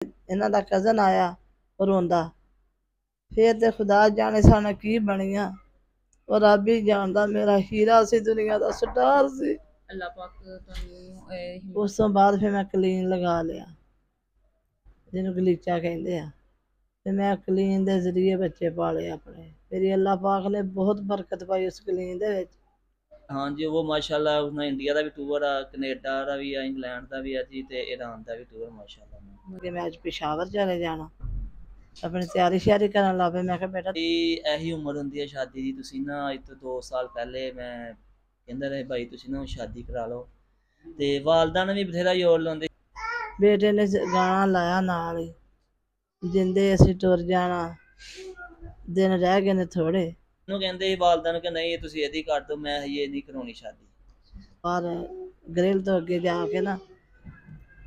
इन्हां दा कज़न आया रोंदा, फिर ते खुदा जाने सानू की बनिया। और रब ही जानदा, मेरा हीरा सी, दुनिया दा स्टार सी। अल्लाह पाक तुहानू उस तो बाद फिर मैं कलीन लगा लिया, जिन्हों गलीचा कहते हैं। ते मैं कलीन दे जरिए बच्चे पाले अपने। मेरी अल्लाह पाक ने बहुत बरकत पाई उस कलीन दे विच। हाँ जी, वो माशाल्लाह उसने इंडिया का भी टूर आ, कनेडा का भी आ, इंग्लैंड का भी आ जी, ते ईरान का भी टूर माशाल्लाह। कि मैं अज पेशावर चले जाना, अपनी तैयारी श्यारी करन लग पे। मैं कहा बेटा यही उम्र होंदी है शादी दी। तुसीं ना अज तो 2 साल पहले मैं कहंदे रहे भाई तुसीं ना शादी करा लो, ते वालदा ने भी बथेरा जोर लाउंदे। बेटे ने गाना लाया नाल ही, जिंदे असीं टुर जाना, दिन रह गए ने थोड़े। कहंदे वालदा ने कि नहीं तुसीं एदी कर दो, मैं ये नहीं कराउणी शादी। और ग्रिल तो अगे जाके ना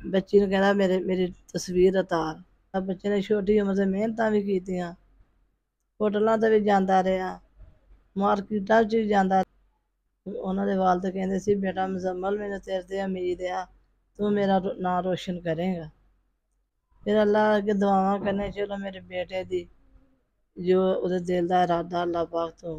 बच्ची ने कहना मेरे मेरी तस्वीर उतार। बच्चे ने छोटी उम्र से मेहनतां भी कीतियां, होटलों ते भी जांदा रहा, मार्केटां च भी जांदा। उन्हां दे वालिद कहंदे सी बेटा मुजम्मल मैनूं तेरे ते उम्मीद आ, तू मेरा नां रोशन करेगा। फिर अल्लाह अगे दुआवां करने, चलो मेरे बेटे दी जो उहदे दिल दा इरादा अल्लाह पाक तो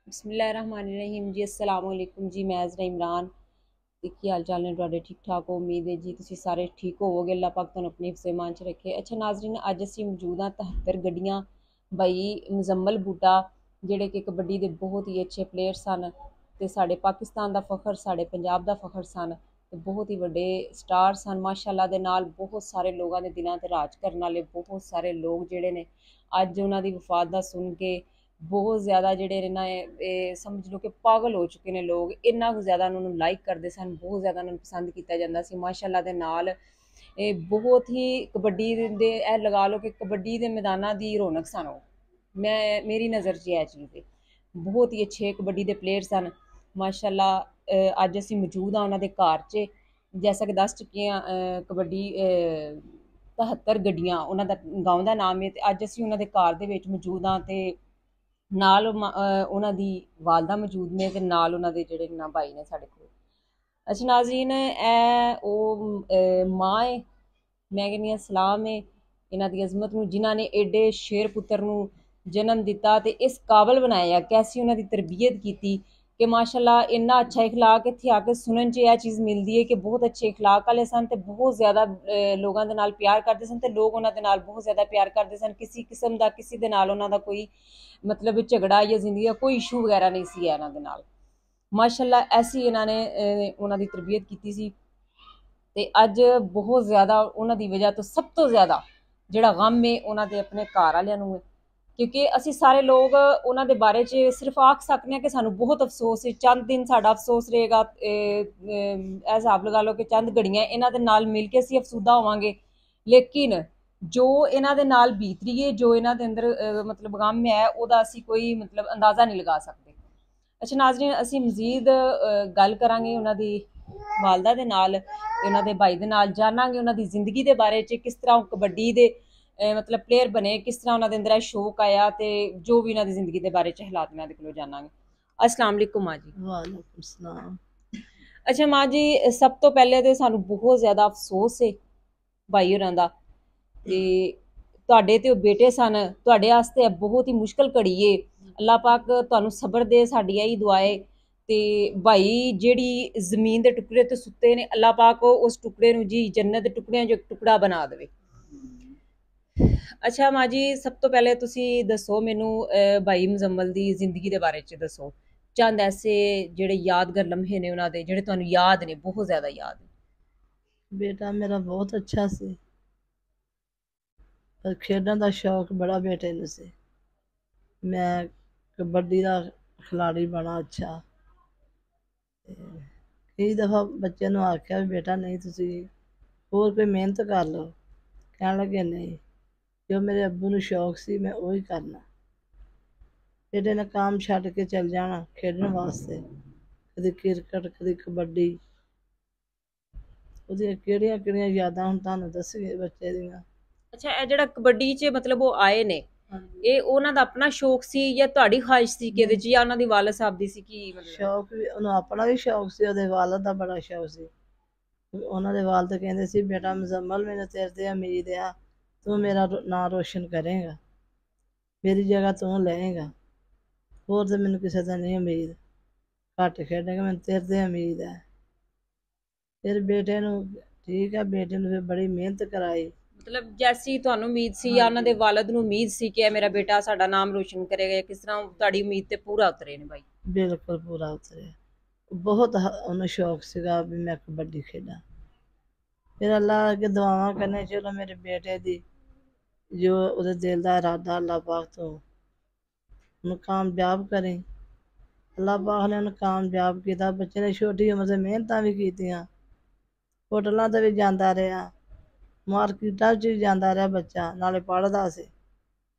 बिस्मिल्लाहिर्रहमानिर्रहीम जी। अस्सलाम वालेकुम जी। मैं ज़रा इमरान ते की हाल चाल ने तुहाडे? ठीक ठाक हो? उम्मीद है जी तुसीं सारे ठीक होवोगे। अल्लाह पाक तुहानूं अपने हिफ्ज़ ईमान च रखे। अच्छा नाज़रीन, अज असीं मौजूद हाँ 73 गड्डियां भाई मुजम्मल बूटा, जेह्ड़े कि कबड्डी दे बहुत ही अच्छे प्लेयर सन ते साढ़े पाकिस्तान दा फखर, साढ़े पंजाब दा फखर सन ते बहुत ही वड्डे स्टार सन माशाअल्लाह दे नाल। बहुत सारे लोगां दे दिलां ते राज करन आह्ले बहुत सारे लोग जेह्ड़े ने अज उन्हां दी वफात दा सुन के बहुत ज़्यादा जेह्ड़े ना समझ लो कि पागल हो चुके ने लोग। इन्ना कुछ ज़्यादा उन्होंने लाइक करते सन, बहुत ज़्यादा उन्होंने पसंद किया जाता सी माशाअल्लाह दे नाल। बहुत ही कबड्डी दे लगा लो कि कबड्डी दे मैदाना दी रौनक सन ओह्। मैं मेरी नज़र च एह् चीज़ बहुत ही अच्छे कबड्डी दे प्लेयर सन माशाअल्लाह। अज असीं मौजूद हाँ उन्हां दे घर च, जैसा कि दस चुकी आं कबड्डी 73 गड्डियां उन्हां दा गांव दा नाम है। ते अज असीं उन्हां दे घर दे विच मौजूद हाँ ते नाल उन्हां दी वालदा मौजूद ने ते नाल उन्हां दे जेह्ड़े ना भाई ने साढ़े कोल। अच्छा नाज़रीन, मां है, मैं कहनी आं सलाम है इन्हां दी अज़मत नूं, जिन्हां ने एडे शेर पुत्तर नूं जन्म दित्ता ते इस काबल बनाया। कैसी उन्हां दी तरबियत कीती कि माशाअल्लाह इन्ना अच्छा इखलाक इत्थे आके सुनन च एह् चीज़ मिलदी है कि बहुत अच्छे इखलाक आह्ले सन ते बहुत ज़्यादा लोगां दे नाल प्यार करदे सन ते लोग उन्हां दे नाल बहुत ज़्यादा प्यार करदे सन। किसी किस्म दा किसी दे नाल उन्हां दा कोई मतलब झगड़ा या जिंदगी दा कोई इशू वगैरा नहीं सी इन्हां दे नाल माशाअल्लाह। ऐसी इन्हां ने उन्हां दी तरबियत कीती सी ते अज बहुत ज़्यादा उन्हां दी वजह तो सब तो ज़्यादा जेह्ड़ा गम है उन्हां दे अपने घर आह्लेआं नूं है, क्योंकि असीं सारे लोग उन्हां दे बारे च सिर्फ आख सकने कि सानूं बहुत अफसोस है। चंद दिन साडा अफसोस रहेगा, एह हिसाब लगा लो कि चंद घड़ियां इन्हां दे नाल मिल के असीं अफसूदा होवांगे, लेकिन जो इन्हां दे नाल बीत रही है, जो इन्हां दे अंदर मतलब गम है, ओह्दा असीं कोई मतलब अंदाज़ा नहीं लगा सकदे। अच्छा नाज़रीन, असीं मजीद गल करांगे उन्हां दी वालदा दे नाल ते उन्हां दे भाई दे नाल, जानांगे उन्हां दी जिंदगी दे बारे च, किस तरह ओह् कबड्डी दे मतलब प्लेयर बने, किस तरह उन्हां दे अंदर शौक आया ते जो भी उन्हां दी जिंदगी दे बारे च हालात उन्हां दे कोलों जानांगे। अस्सलाम वालेकुम मां जी। वालेकुम सलाम। अच्छा मां जी, सब तो पैह्ले ते सानूं बहुत ज़्यादा अफसोस है भाई होरां दा ते तुहाडे ते ओह् बेटे सन, तुहाडे आस्ते बहुत ही मुश्कल घड़ी है। अल्लाह पाक तुहानूं सबर दे, साडी एही दुआ है। ते भाई जेह्ड़ी जमीन दे टुकड़े ते सुत्ते ने, अल्लाह पाक उस टुकड़े नूं जी जन्नत दे टुकड़ेआं चों इक टुकड़ा बना देवे। अच्छा मां जी, सब तो पैह्ले तुसीं दस्सो मैनूं भाई मुजम्मल दी जिंदगी दे बारे च दस्सो। चंद ऐसे जेह्ड़े यादगार लम्हे ने उन्हां दे, जेह्ड़े तुहानूं याद ने, बहुत ज़्यादा याद ने। बेटा मेरा बहुत अच्छा सी, पर खेडण दा शौक बड़ा बेटे नूं सी। मैं कबड्डी दा खिलाड़ी बना अच्छा। कई दफ़ा बच्चे नूं आखेआ भी बेटा नहीं तुसीं ਹੋਰ ਕੋਈ ਮਿਹਨਤ ਕਰ ਲਓ। ਕਹਿਣ ਲੱਗੇ ਨਹੀਂ, ਜੋ ਮੇਰੇ ਅੱਬੂ ਨੂੰ ਸ਼ੌਕ ਸੀ ਮੈਂ ਉਹੀ ਕਰਨਾ। ਬੇਟੇ ਨੇ ਕੰਮ ਛੱਡ ਕੇ ਚੱਲ ਜਾਣਾ ਖੇਡਣ ਵਾਸਤੇ, ਕਦੇ ਕ੍ਰਿਕਟ ਕਦੇ ਕਬੱਡੀ। ਉਹਦੀਆਂ ਕਿਹੜੀਆਂ ਕਿਹੜੀਆਂ ਯਾਦਾਂ ਹੁਣ ਤੁਹਾਨੂੰ ਦੱਸੀਏ ਬੱਚੇ ਦੀਆਂ। ਅੱਛਾ, ਇਹ ਜਿਹੜਾ ਕਬੱਡੀ 'ਚ ਮਤਲਬ ਉਹ ਆਏ ਨੇ, ਇਹ ਉਹਨਾਂ ਦਾ ਆਪਣਾ ਸ਼ੌਕ ਸੀ ਜਾਂ ਤੁਹਾਡੀ ਖਾਹਿਸ਼ ਸੀ ਕਿ ਇਹਦੇ 'ਚ, ਜਾਂ ਉਹਨਾਂ ਦੀ ਵਾਲਦ ਸਾਹਿਬ ਦੀ ਸੀ? ਕੀ ਮਤਲਬ? ਸ਼ੌਕ ਵੀ ਉਹਨੂੰ ਆਪਣਾ ਵੀ ਸ਼ੌਕ ਸੀ, ਉਹਦੇ ਵਾਲਦ ਦਾ ਬੜਾ ਸ਼ੌਕ ਸੀ। ਉਹਨਾਂ ਦੇ ਵਾਲਦ ਕਹਿੰਦੇ ਸੀ, ਬੇਟਾ ਮੁਜ਼ੰਮਲ ਮੈਨੂੰ ਤੇਰੇ ਤੇ ਉਮੀਦ ਆ, ਤੂੰ ਮੇਰਾ ਨਾਂ ਰੋਸ਼ਨ ਕਰੇਗਾ, ਮੇਰੀ ਜਗ੍ਹਾ ਤੂੰ ਲਏਗਾ, ਹੋਰ ਤਾਂ ਮੈਨੂੰ ਕਿਸੇ ਦਾ ਨਹੀਂ ਉਮੀਦ, ਘੱਟ ਖੇਡੇਗਾ, ਮੈਨੂੰ ਤੇਰੇ ਤੇ ਉਮੀਦ ਹੈ। ਫਿਰ ਬੇਟੇ ਨੂੰ ਠੀਕ ਹੈ, ਬੇਟੇ ਨੂੰ ਫਿਰ ਬੜੀ ਮਿਹਨਤ ਕਰਾਈ। ਮਤਲਬ ਜੈਸੀ ਤੁਹਾਨੂੰ ਉਮੀਦ ਸੀ ਜਾਂ ਉਹਨਾਂ ਦੇ ਵਾਲਦ ਨੂੰ ਉਮੀਦ ਸੀ ਕਿ ਇਹ ਮੇਰਾ ਬੇਟਾ ਸਾਡਾ ਨਾਮ ਰੋਸ਼ਨ ਕਰੇਗਾ, ਕਿਸ ਤਰ੍ਹਾਂ ਤੁਹਾਡੀ ਉਮੀਦ ਤੇ ਪੂਰਾ ਉਤਰੇ ਨੇ ਬਾਈ? ਬਿਲਕੁਲ ਪੂਰਾ ਉਤਰਿਆ। ਬਹੁਤ ਉਹਨੂੰ ਸ਼ੌਕ ਸੀਗਾ ਵੀ ਮੈਂ ਕਬੱਡੀ ਖੇਡਾਂ। ਫਿਰ ਅੱਲਾ ਅੱਗੇ ਦੁਆਵਾਂ ਕਰਨੇ, ਚਲੋ ਮੇਰੇ ਬੇਟੇ ਦੀ ਜੋ ਉਹਦੇ ਦਿਲ ਦਾ ਇਰਾਦਾ ਅੱਲਾ ਪਾਕ ਤੋਂ ਉਹਨੂੰ ਕਾਮਯਾਬ ਕਰੇ। ਅੱਲਾ ਪਾਕ ਨੇ ਉਹਨੂੰ ਕਾਮਯਾਬ ਕੀਤਾ। ਬੱਚੇ ਨੇ ਛੋਟੀ ਉਮਰ 'ਤੇ ਮਿਹਨਤਾਂ ਵੀ ਕੀਤੀਆਂ, ਹੋਟਲਾਂ 'ਤੇ ਵੀ ਜਾਂਦਾ ਰਿਹਾ, ਮਾਰਕੀਟਾਂ 'ਚ ਵੀ ਜਾਂਦਾ ਰਿਹਾ ਬੱਚਾ, ਨਾਲੇ ਪੜ੍ਹਦਾ ਸੀ।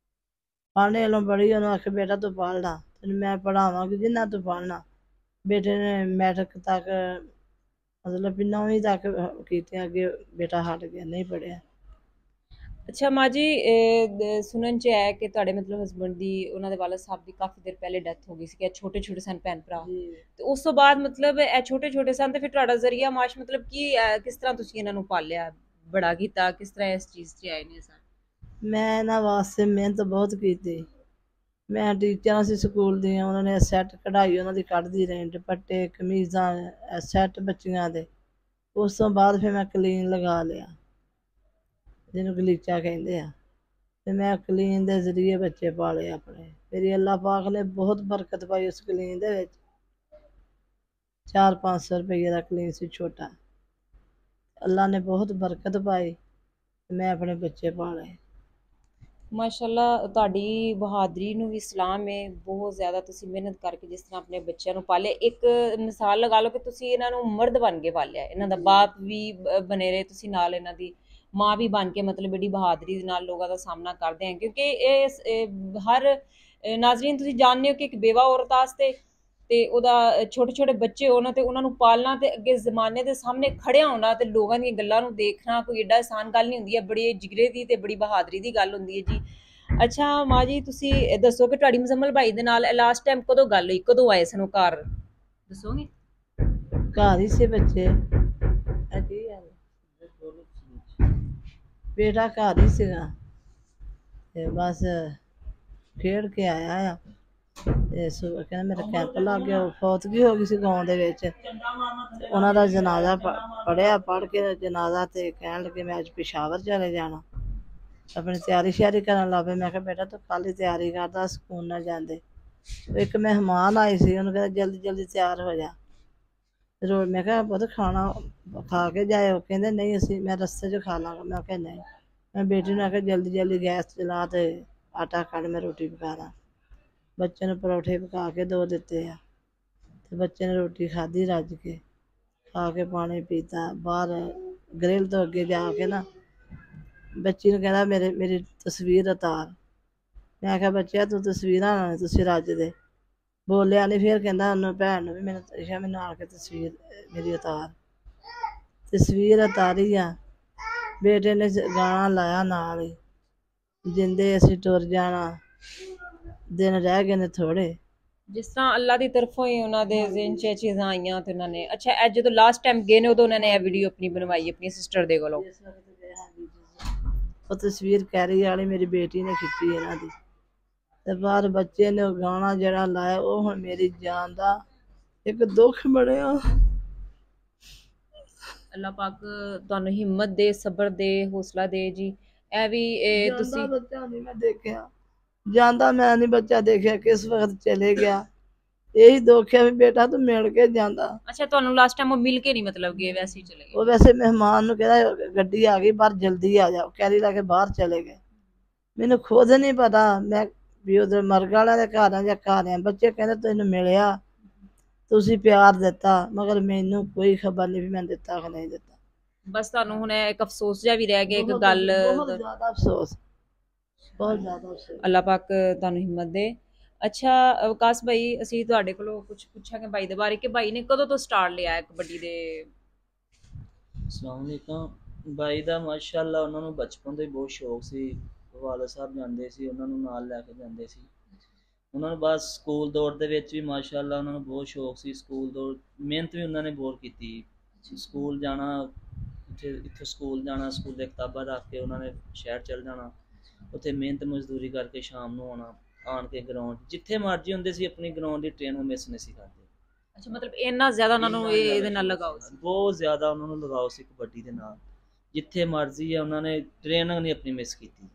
ਪੜ੍ਹਨੇ ਵੱਲੋਂ ਬੜੀ ਉਹਨੂੰ ਆਖਿਆ, ਬੇਟਾ ਤੂੰ ਪੜ੍ਹ ਲਾ, ਤੈਨੂੰ ਮੈਂ ਪੜ੍ਹਾਵਾਂਗੀ ਜਿੰਨਾ ਤੂੰ ਪੜ੍ਹਨਾ। ਬੇਟੇ ਨੇ ਮੈਟ੍ਰਿਕ ਤੱਕ ਮਤਲਬ ਵੀ 9ਵੀਂ ਤੱਕ ਕੀਤੀਆਂ, ਅੱਗੇ ਬੇਟਾ ਹਟ ਗਿਆ, ਨਹੀਂ ਪੜ੍ਹਿਆ। ਅੱਛਾ ਮਾਂ ਜੀ, ਸੁਣਨ 'ਚ ਹੈ ਕਿ ਤੁਹਾਡੇ ਮਤਲਬ ਹਸਬੈਂਡ ਦੀ, ਉਹਨਾਂ ਦੇ ਵਾਲਦ ਸਾਹਿਬ ਦੀ ਕਾਫੀ ਦੇਰ ਪਹਿਲੇ ਡੈਥ ਹੋ ਗਈ ਸੀ, ਕਿ ਛੋਟੇ ਛੋਟੇ ਸਨ ਭੈਣ ਭਰਾ, ਤੇ ਉਸ ਤੋਂ ਬਾਅਦ ਮਤਲਬ ਇਹ ਛੋਟੇ ਛੋਟੇ ਸਨ, ਤੇ ਫਿਰ ਤੁਹਾਡਾ ਜ਼ਰੀਆ ਮਾਸ਼ ਮਤਲਬ ਕੀ, ਕਿਸ ਤਰ੍ਹਾਂ ਤੁਸੀਂ ਇਹਨਾਂ ਨੂੰ ਪਾਲਿਆ ਬੜਾ ਕੀਤਾ, ਕਿਸ ਤਰ੍ਹਾਂ ਇਸ ਚੀਜ਼ 'ਚ ਆਏ ਨੇ ਸਨ? ਮੈਂ ਇਹਨਾਂ ਵਾਸਤੇ ਮਿਹਨਤ ਬਹੁਤ ਕੀਤੀ। ਮੈਂ ਟੀਚਰਾਂ ਸੀ ਸਕੂਲ ਦੀਆਂ, ਉਹਨਾਂ ਨੇ ਸੈੱਟ ਕਢਾਈ ਉਹਨਾਂ ਦੀ ਕੱਢਦੀ ਰਹੀ, ਦੁਪੱਟੇ ਕਮੀਜ਼ਾਂ ਸੈੱਟ ਬੱਚੀਆਂ ਦੇ। ਉਸ ਤੋਂ ਬਾਅਦ ਫਿਰ ਮੈਂ ਕਲੀਨ ਲਗਾ ਲਿਆ, ਜਿਹਨੂੰ ਗਲੀਚਾ ਕਹਿੰਦੇ ਆ, ਤੇ ਮੈਂ ਕਲੀਨ ਦੇ ਜ਼ਰੀਏ ਬੱਚੇ ਪਾਲੇ ਆਪਣੇ। ਮੇਰੀ ਅੱਲਾ ਪਾਕ ਨੇ ਬਹੁਤ ਬਰਕਤ ਪਾਈ ਉਸ ਕਲੀਨ ਦੇ ਵਿੱਚ। 400-500 ਰੁਪਈਏ ਦਾ ਕਲੀਨ ਸੀ ਛੋਟਾ, ਅੱਲਾ ਨੇ ਬਹੁਤ ਬਰਕਤ ਪਾਈ, ਮੈਂ ਆਪਣੇ ਬੱਚੇ ਪਾਲੇ। ਮਾਸ਼ਾਅੱਲਾ, ਤੁਹਾਡੀ ਬਹਾਦਰੀ ਨੂੰ ਵੀ ਸਲਾਮ ਹੈ। ਬਹੁਤ ਜ਼ਿਆਦਾ ਤੁਸੀਂ ਮਿਹਨਤ ਕਰਕੇ ਜਿਸ ਤਰ੍ਹਾਂ ਆਪਣੇ ਬੱਚਿਆਂ ਨੂੰ ਪਾਲਿਆ, ਇੱਕ ਮਿਸਾਲ ਲਗਾ ਲਓ ਕਿ ਤੁਸੀਂ ਇਹਨਾਂ ਨੂੰ ਮਰਦ ਬਣ ਕੇ ਪਾਲਿਆ, ਇਹਨਾਂ ਦਾ ਬਾਪ ਵੀ ਬਣੇ ਰਹੇ ਤੁਸੀਂ, ਨਾਲ ਇਹਨਾਂ ਦੀ ਮਾਂ ਵੀ ਬਣ ਕੇ, ਮਤਲਬ ਬੜੀ ਬਹਾਦਰੀ ਦੇ ਨਾਲ ਲੋਕਾਂ ਦਾ ਸਾਹਮਣਾ ਕਰਦੇ हैं, ਕਿਉਂਕਿ ਇਹ ਹਰ ਨਾਜ਼ਰੀਨ ਤੁਸੀਂ ਜਾਣਦੇ ਹੋ ਕਿ ਇੱਕ ਬੇਵਾ ਔਰਤ ਵਾਸਤੇ ਤੇ ਉਹਦਾ ਛੋਟੇ ਛੋਟੇ ਬੱਚੇ ਹੋਣ ਤੇ ਉਹਨਾਂ ਨੂੰ ਪਾਲਣਾ, ਤੇ ਅੱਗੇ ਜ਼ਮਾਨੇ ਦੇ ਸਾਹਮਣੇ ਖੜਿਆ ਹੋਣਾ ਤੇ ਲੋਕਾਂ ਦੀਆਂ ਗੱਲਾਂ ਨੂੰ ਦੇਖਣਾ ਕੋਈ ਏਡਾ ਆਸਾਨ ਗੱਲ ਨਹੀਂ ਹੁੰਦੀ ਹੈ, ਬੜੀ ਜਿਗਰੇ ਦੀ ਤੇ ਬੜੀ ਬਹਾਦਰੀ ਦੀ ਗੱਲ ਹੁੰਦੀ ਹੈ ਜੀ। ਅੱਛਾ ਮਾਂ ਜੀ, ਤੁਸੀਂ ਦੱਸੋ ਕਿ ਤੁਹਾਡੀ ਮੁਜ਼ੰਮਲ ਭਾਈ ਦੇ ਨਾਲ ਲਾਸਟ ਟਾਈਮ ਕਦੋਂ ਗੱਲ ਹੋਈ, ਕਦੋਂ ਆਏ ਸਨ ਉਹ ਘਰ, ਦੱਸੋਗੇ? ਘਰ ਹੀ ਸੀ ਬੱਚੇ, ਬੇਟਾ ਘਰ ਹੀ ਸੀਗਾ, ਤੇ ਬਸ ਖੇਡ ਕੇ ਆਇਆ ਆ, ਤੇ ਕਹਿੰਦਾ ਮੇਰਾ ਕੈਂਪ ਲੱਗ ਗਿਆ। ਫੌਤਗੀ ਹੋ ਗਈ ਸੀ ਗਾਉਂ ਦੇ ਵਿੱਚ, ਉਹਨਾਂ ਦਾ ਜਨਾਜ਼ਾ ਪੜ੍ਹਿਆ, ਪੜ੍ਹ ਕੇ ਜਨਾਜ਼ਾ, ਤੇ ਕਹਿਣ ਲੱਗੇ ਮੈਂ ਅੱਜ ਪਿਸ਼ਾਵਰ ਚਲੇ ਜਾਣਾ। ਆਪਣੀ ਤਿਆਰੀ ਸ਼ਿਆਰੀ ਕਰਨ ਲੱਗ ਪਏ। ਮੈਂ ਕਿਹਾ ਬੇਟਾ ਤੂੰ ਕੱਲ੍ਹ ਹੀ ਤਿਆਰੀ ਕਰਦਾ, ਸਕੂਲ ਨਾਲ ਜਾਂਦੇ। ਇੱਕ ਮਹਿਮਾਨ ਆਏ ਸੀ, ਉਹਨੂੰ ਕਹਿੰਦਾ ਜਲਦੀ ਜਲਦੀ ਤਿਆਰ ਹੋ ਜਾ। ਮੈਂ ਕਿਹਾ ਪੁੱਤ ਖਾਣਾ ਖਾ ਕੇ ਜਾਇਓ, ਕਹਿੰਦੇ ਨਹੀਂ ਅਸੀਂ, ਮੈਂ ਰਸਤੇ 'ਚ ਖਾ ਲਾਂਗਾ। ਮੈਂ ਕਿਹਾ ਨਹੀਂ। ਮੈਂ ਬੇਟੀ ਨੂੰ ਆਖਿਆ ਜਲਦੀ ਜਲਦੀ ਗੈਸ ਚਲਾ ਤੇ ਆਟਾ ਕੱਢ, ਮੈਂ ਰੋਟੀ ਪਕਾ ਦਾਂ। ਬੱਚੇ ਨੂੰ ਪਰੌਠੇ ਪਕਾ ਕੇ ਦੋ ਦਿੱਤੇ ਆ, ਤੇ ਬੱਚੇ ਨੇ ਰੋਟੀ ਖਾਧੀ ਰੱਜ ਕੇ, ਖਾ ਕੇ ਪਾਣੀ ਪੀਤਾ। ਬਾਹਰ ਗਰਿਲ ਤੋਂ ਅੱਗੇ ਜਾ ਕੇ ਨਾ ਬੱਚੀ ਨੂੰ ਕਹਿੰਦਾ ਮੇਰੀ ਤਸਵੀਰ ਉਤਾਰ। ਮੈਂ ਆਖਿਆ ਬੱਚਿਆ ਤੂੰ ਤਸਵੀਰਾਂ ਨਾ ਤੁਸੀਂ ਰੱਜਦੇ, ਬੋਲਿਆ ਨਹੀਂ। ਫਿਰ ਕਹਿੰਦਾ ਉਹਨੂੰ ਭੈਣ ਨੂੰ ਵੀ ਮੈਨੂੰ ਆ ਕੇ ਤਸਵੀਰ ਮੇਰੀ ਉਤਾਰ। ਤਸਵੀਰ ਉਤਾਰੀ ਆ, ਬੇਟੇ ਨੇ ਗਾਣਾ ਲਾਇਆ ਨਾਲ ਹੀ, ਜਿੰਦੇ ਅਸੀਂ ਟੁਰ ਜਾਣਾ, ਦਿਨ ਰਹਿ ਗਏ ਨੇ ਥੋੜ੍ਹੇ। ਜਿਸ ਤਰ੍ਹਾਂ ਅੱਲਾ ਦੀ ਤਰਫੋਂ ਹੀ ਉਹਨਾਂ ਦੇ ਜ਼ਿਹਨ 'ਚ ਇਹ ਚੀਜ਼ਾਂ ਆਈਆਂ ਤੇ ਉਹਨਾਂ ਨੇ, ਅੱਛਾ ਇਹ ਜਦੋਂ ਲਾਸਟ ਟਾਈਮ ਗਏ ਨੇ ਉਦੋਂ ਉਹਨਾਂ ਨੇ ਇਹ ਵੀਡੀਓ ਆਪਣੀ ਬਣਵਾਈ ਆਪਣੀ ਸਿਸਟਰ ਦੇ ਕੋਲੋਂ? ਉਹ ਤਸਵੀਰ ਕੈਰੀ ਵਾਲੀ ਮੇਰੀ ਬੇਟੀ ਨੇ ਖਿੱਚੀ ਇਹਨਾਂ ਦੀ, ਤੇ ਬਾਹਰ ਬੱਚੇ ਨੇ ਉਹ ਗਾਣਾ ਜਿਹੜਾ ਲਾਇਆ, ਉਹ ਹੁਣ ਮੇਰੀ ਜਾਨ ਦਾ ਇੱਕ ਦੁੱਖ ਬਣਿਆ। ਅੱਲਾ ਪਾਕ ਤੁਹਾਨੂੰ ਹਿੰਮਤ ਦੇ, ਸਬਰ ਦੇ, ਹੌਸਲਾ ਦੇ ਜੀ। ਇਹ ਵੀ ਤੁਸੀਂ ਬੱਚਾ ਨਹੀਂ ਮੈਂ ਦੇਖਿਆ, ਜਾਂਦਾ ਮੈਂ ਨਹੀਂ ਬੱਚਾ ਦੇਖਿਆ, ਕਿਸ ਵਕਤ ਚਲੇ ਗਿਆ। ਇਹੀ ਦੁੱਖ ਹੈ ਵੀ ਬੇਟਾ ਤੂੰ ਮਿਲ ਕੇ ਜਾਂਦਾ। ਅੱਛਾ, ਤੁਹਾਨੂੰ ਲਾਸਟ ਟਾਈਮ ਉਹ ਮਿਲ ਕੇ ਨਹੀਂ ਮਤਲਬ ਗਏ, ਵੈਸੇ ਹੀ ਚਲੇ ਗਏ? ਉਹ ਵੈਸੇ ਮਹਿਮਾਨ ਨੂੰ ਕਹਿੰਦਾ ਗੱਡੀ ਆ ਗਈ ਬਾਹਰ, ਜਲਦੀ ਆ ਜਾਓ, ਕੈਰੀ ਲਾ ਕੇ ਬਾਹਰ ਚਲੇ ਗਏ। ਮੈਨੂੰ ਖੁਦ ਨਹੀਂ ਪਤਾ ਮੈਂ ਵੀ ਉਧਰ ਮਰਗ ਵਾਲਿਆਂ ਦੇ ਘਰ ਆ ਜਾਂ ਘਰ ਆ। ਬੱਚੇ ਕਹਿੰਦੇ ਤੈਨੂੰ ਮਿਲਿਆ, ਤੁਸੀਂ ਪਿਆਰ ਦਿੱਤਾ, ਮਗਰ ਮੈਨੂੰ ਕੋਈ ਖਬਰ ਨਹੀਂ ਵੀ ਮੈਂ ਦਿੱਤਾ ਕਿ ਨਹੀਂ ਦਿੱਤਾ। ਬਸ ਤੁਹਾਨੂੰ ਹੁਣ ਇੱਕ ਅਫਸੋਸ ਜਿਹਾ ਵੀ ਰਹਿ ਗਿਆ ਇੱਕ ਬਹੁਤ ਗੱਲ ਬਹੁਤ ਜ਼ਿਆਦਾ ਅਫਸੋਸ, ਬਹੁਤ ਜ਼ਿਆਦਾ ਅਫਸੋਸ। ਅੱਲਾਹ ਪਾਕ ਤੁਹਾਨੂੰ ਹਿੰਮਤ ਦੇ। ਅੱਛਾ ਵਿਕਾਸ ਭਾਈ, ਅਸੀਂ ਤੁਹਾਡੇ ਕੋਲੋਂ ਕੁਝ ਪੁੱਛਾਂਗੇ ਬਾਈ ਦੇ ਬਾਰੇ ਕਿ ਬਾਈ ਨੇ ਕਦੋਂ ਤੋਂ ਸਟਾਰਟ ਲਿਆ ਹੈ ਕਬੱਡੀ ਦੇ? ਅਸਲਾਮ ਵਾਲੇਕੁਮ। ਬਾਈ ਦਾ ਮਾਸ਼ਾਅੱਲਾ ਉਹਨਾਂ ਨੂੰ ਬਚਪਨ ਤੋਂ ਹੀ ਬਹੁਤ ਸ਼ੌਕ ਸੀ। ਵਾਲਾ ਸਾਹਿਬ ਜਾਂਦੇ ਸੀ, ਉਹਨਾਂ ਨੂੰ ਨਾਲ ਲੈ ਕੇ ਜਾਂਦੇ ਸੀ। ਉਹਨਾਂ ਨੂੰ ਬਸ ਸਕੂਲ ਦੌੜ ਦੇ ਵਿੱਚ ਵੀ ਮਾਸ਼ਾਅੱਲਾ ਉਹਨਾਂ ਨੂੰ ਬਹੁਤ ਸ਼ੌਕ ਸੀ। ਸਕੂਲ ਦੌੜ ਮਿਹਨਤ ਵੀ ਉਹਨਾਂ ਨੇ ਬਹੁਤ ਕੀਤੀ। ਸਕੂਲ ਜਾਣਾ, ਇੱਥੇ ਸਕੂਲ ਜਾਣਾ, ਸਕੂਲ ਦੇ ਕਿਤਾਬਾਂ ਰੱਖ ਕੇ ਉਹਨਾਂ ਨੇ ਸ਼ਹਿਰ ਚਲ ਜਾਣਾ, ਉੱਥੇ ਮਿਹਨਤ ਮਜ਼ਦੂਰੀ ਕਰਕੇ ਸ਼ਾਮ ਨੂੰ ਆਉਣਾ, ਆਣ ਕੇ ਗਰਾਊਂਡ ਜਿੱਥੇ ਮਰਜ਼ੀ ਹੁੰਦੇ ਸੀ ਆਪਣੀ ਗਰਾਊਂਡ ਦੀ ਟ੍ਰੇਨ ਉਹ ਮਿਸ ਨਹੀਂ ਸੀ ਕਰਦੇ। ਅੱਛਾ, ਮਤਲਬ ਇੰਨਾ ਜ਼ਿਆਦਾ ਉਹਨਾਂ ਨੂੰ ਇਹਦੇ ਨਾਲ ਲਗਾਓ ਸੀ? ਬਹੁਤ ਜ਼ਿਆਦਾ ਉਹਨਾਂ ਨੂੰ ਲਗਾਓ ਸੀ ਕਬੱਡੀ ਦੇ ਨਾਲ। ਜਿੱਥੇ ਮਰਜ਼ੀ ਹੈ ਉਹਨਾਂ ਨੇ ਟ੍ਰੇਨਿੰਗ ਨਹੀਂ ਆਪਣੀ ਮਿਸ ਕੀਤੀ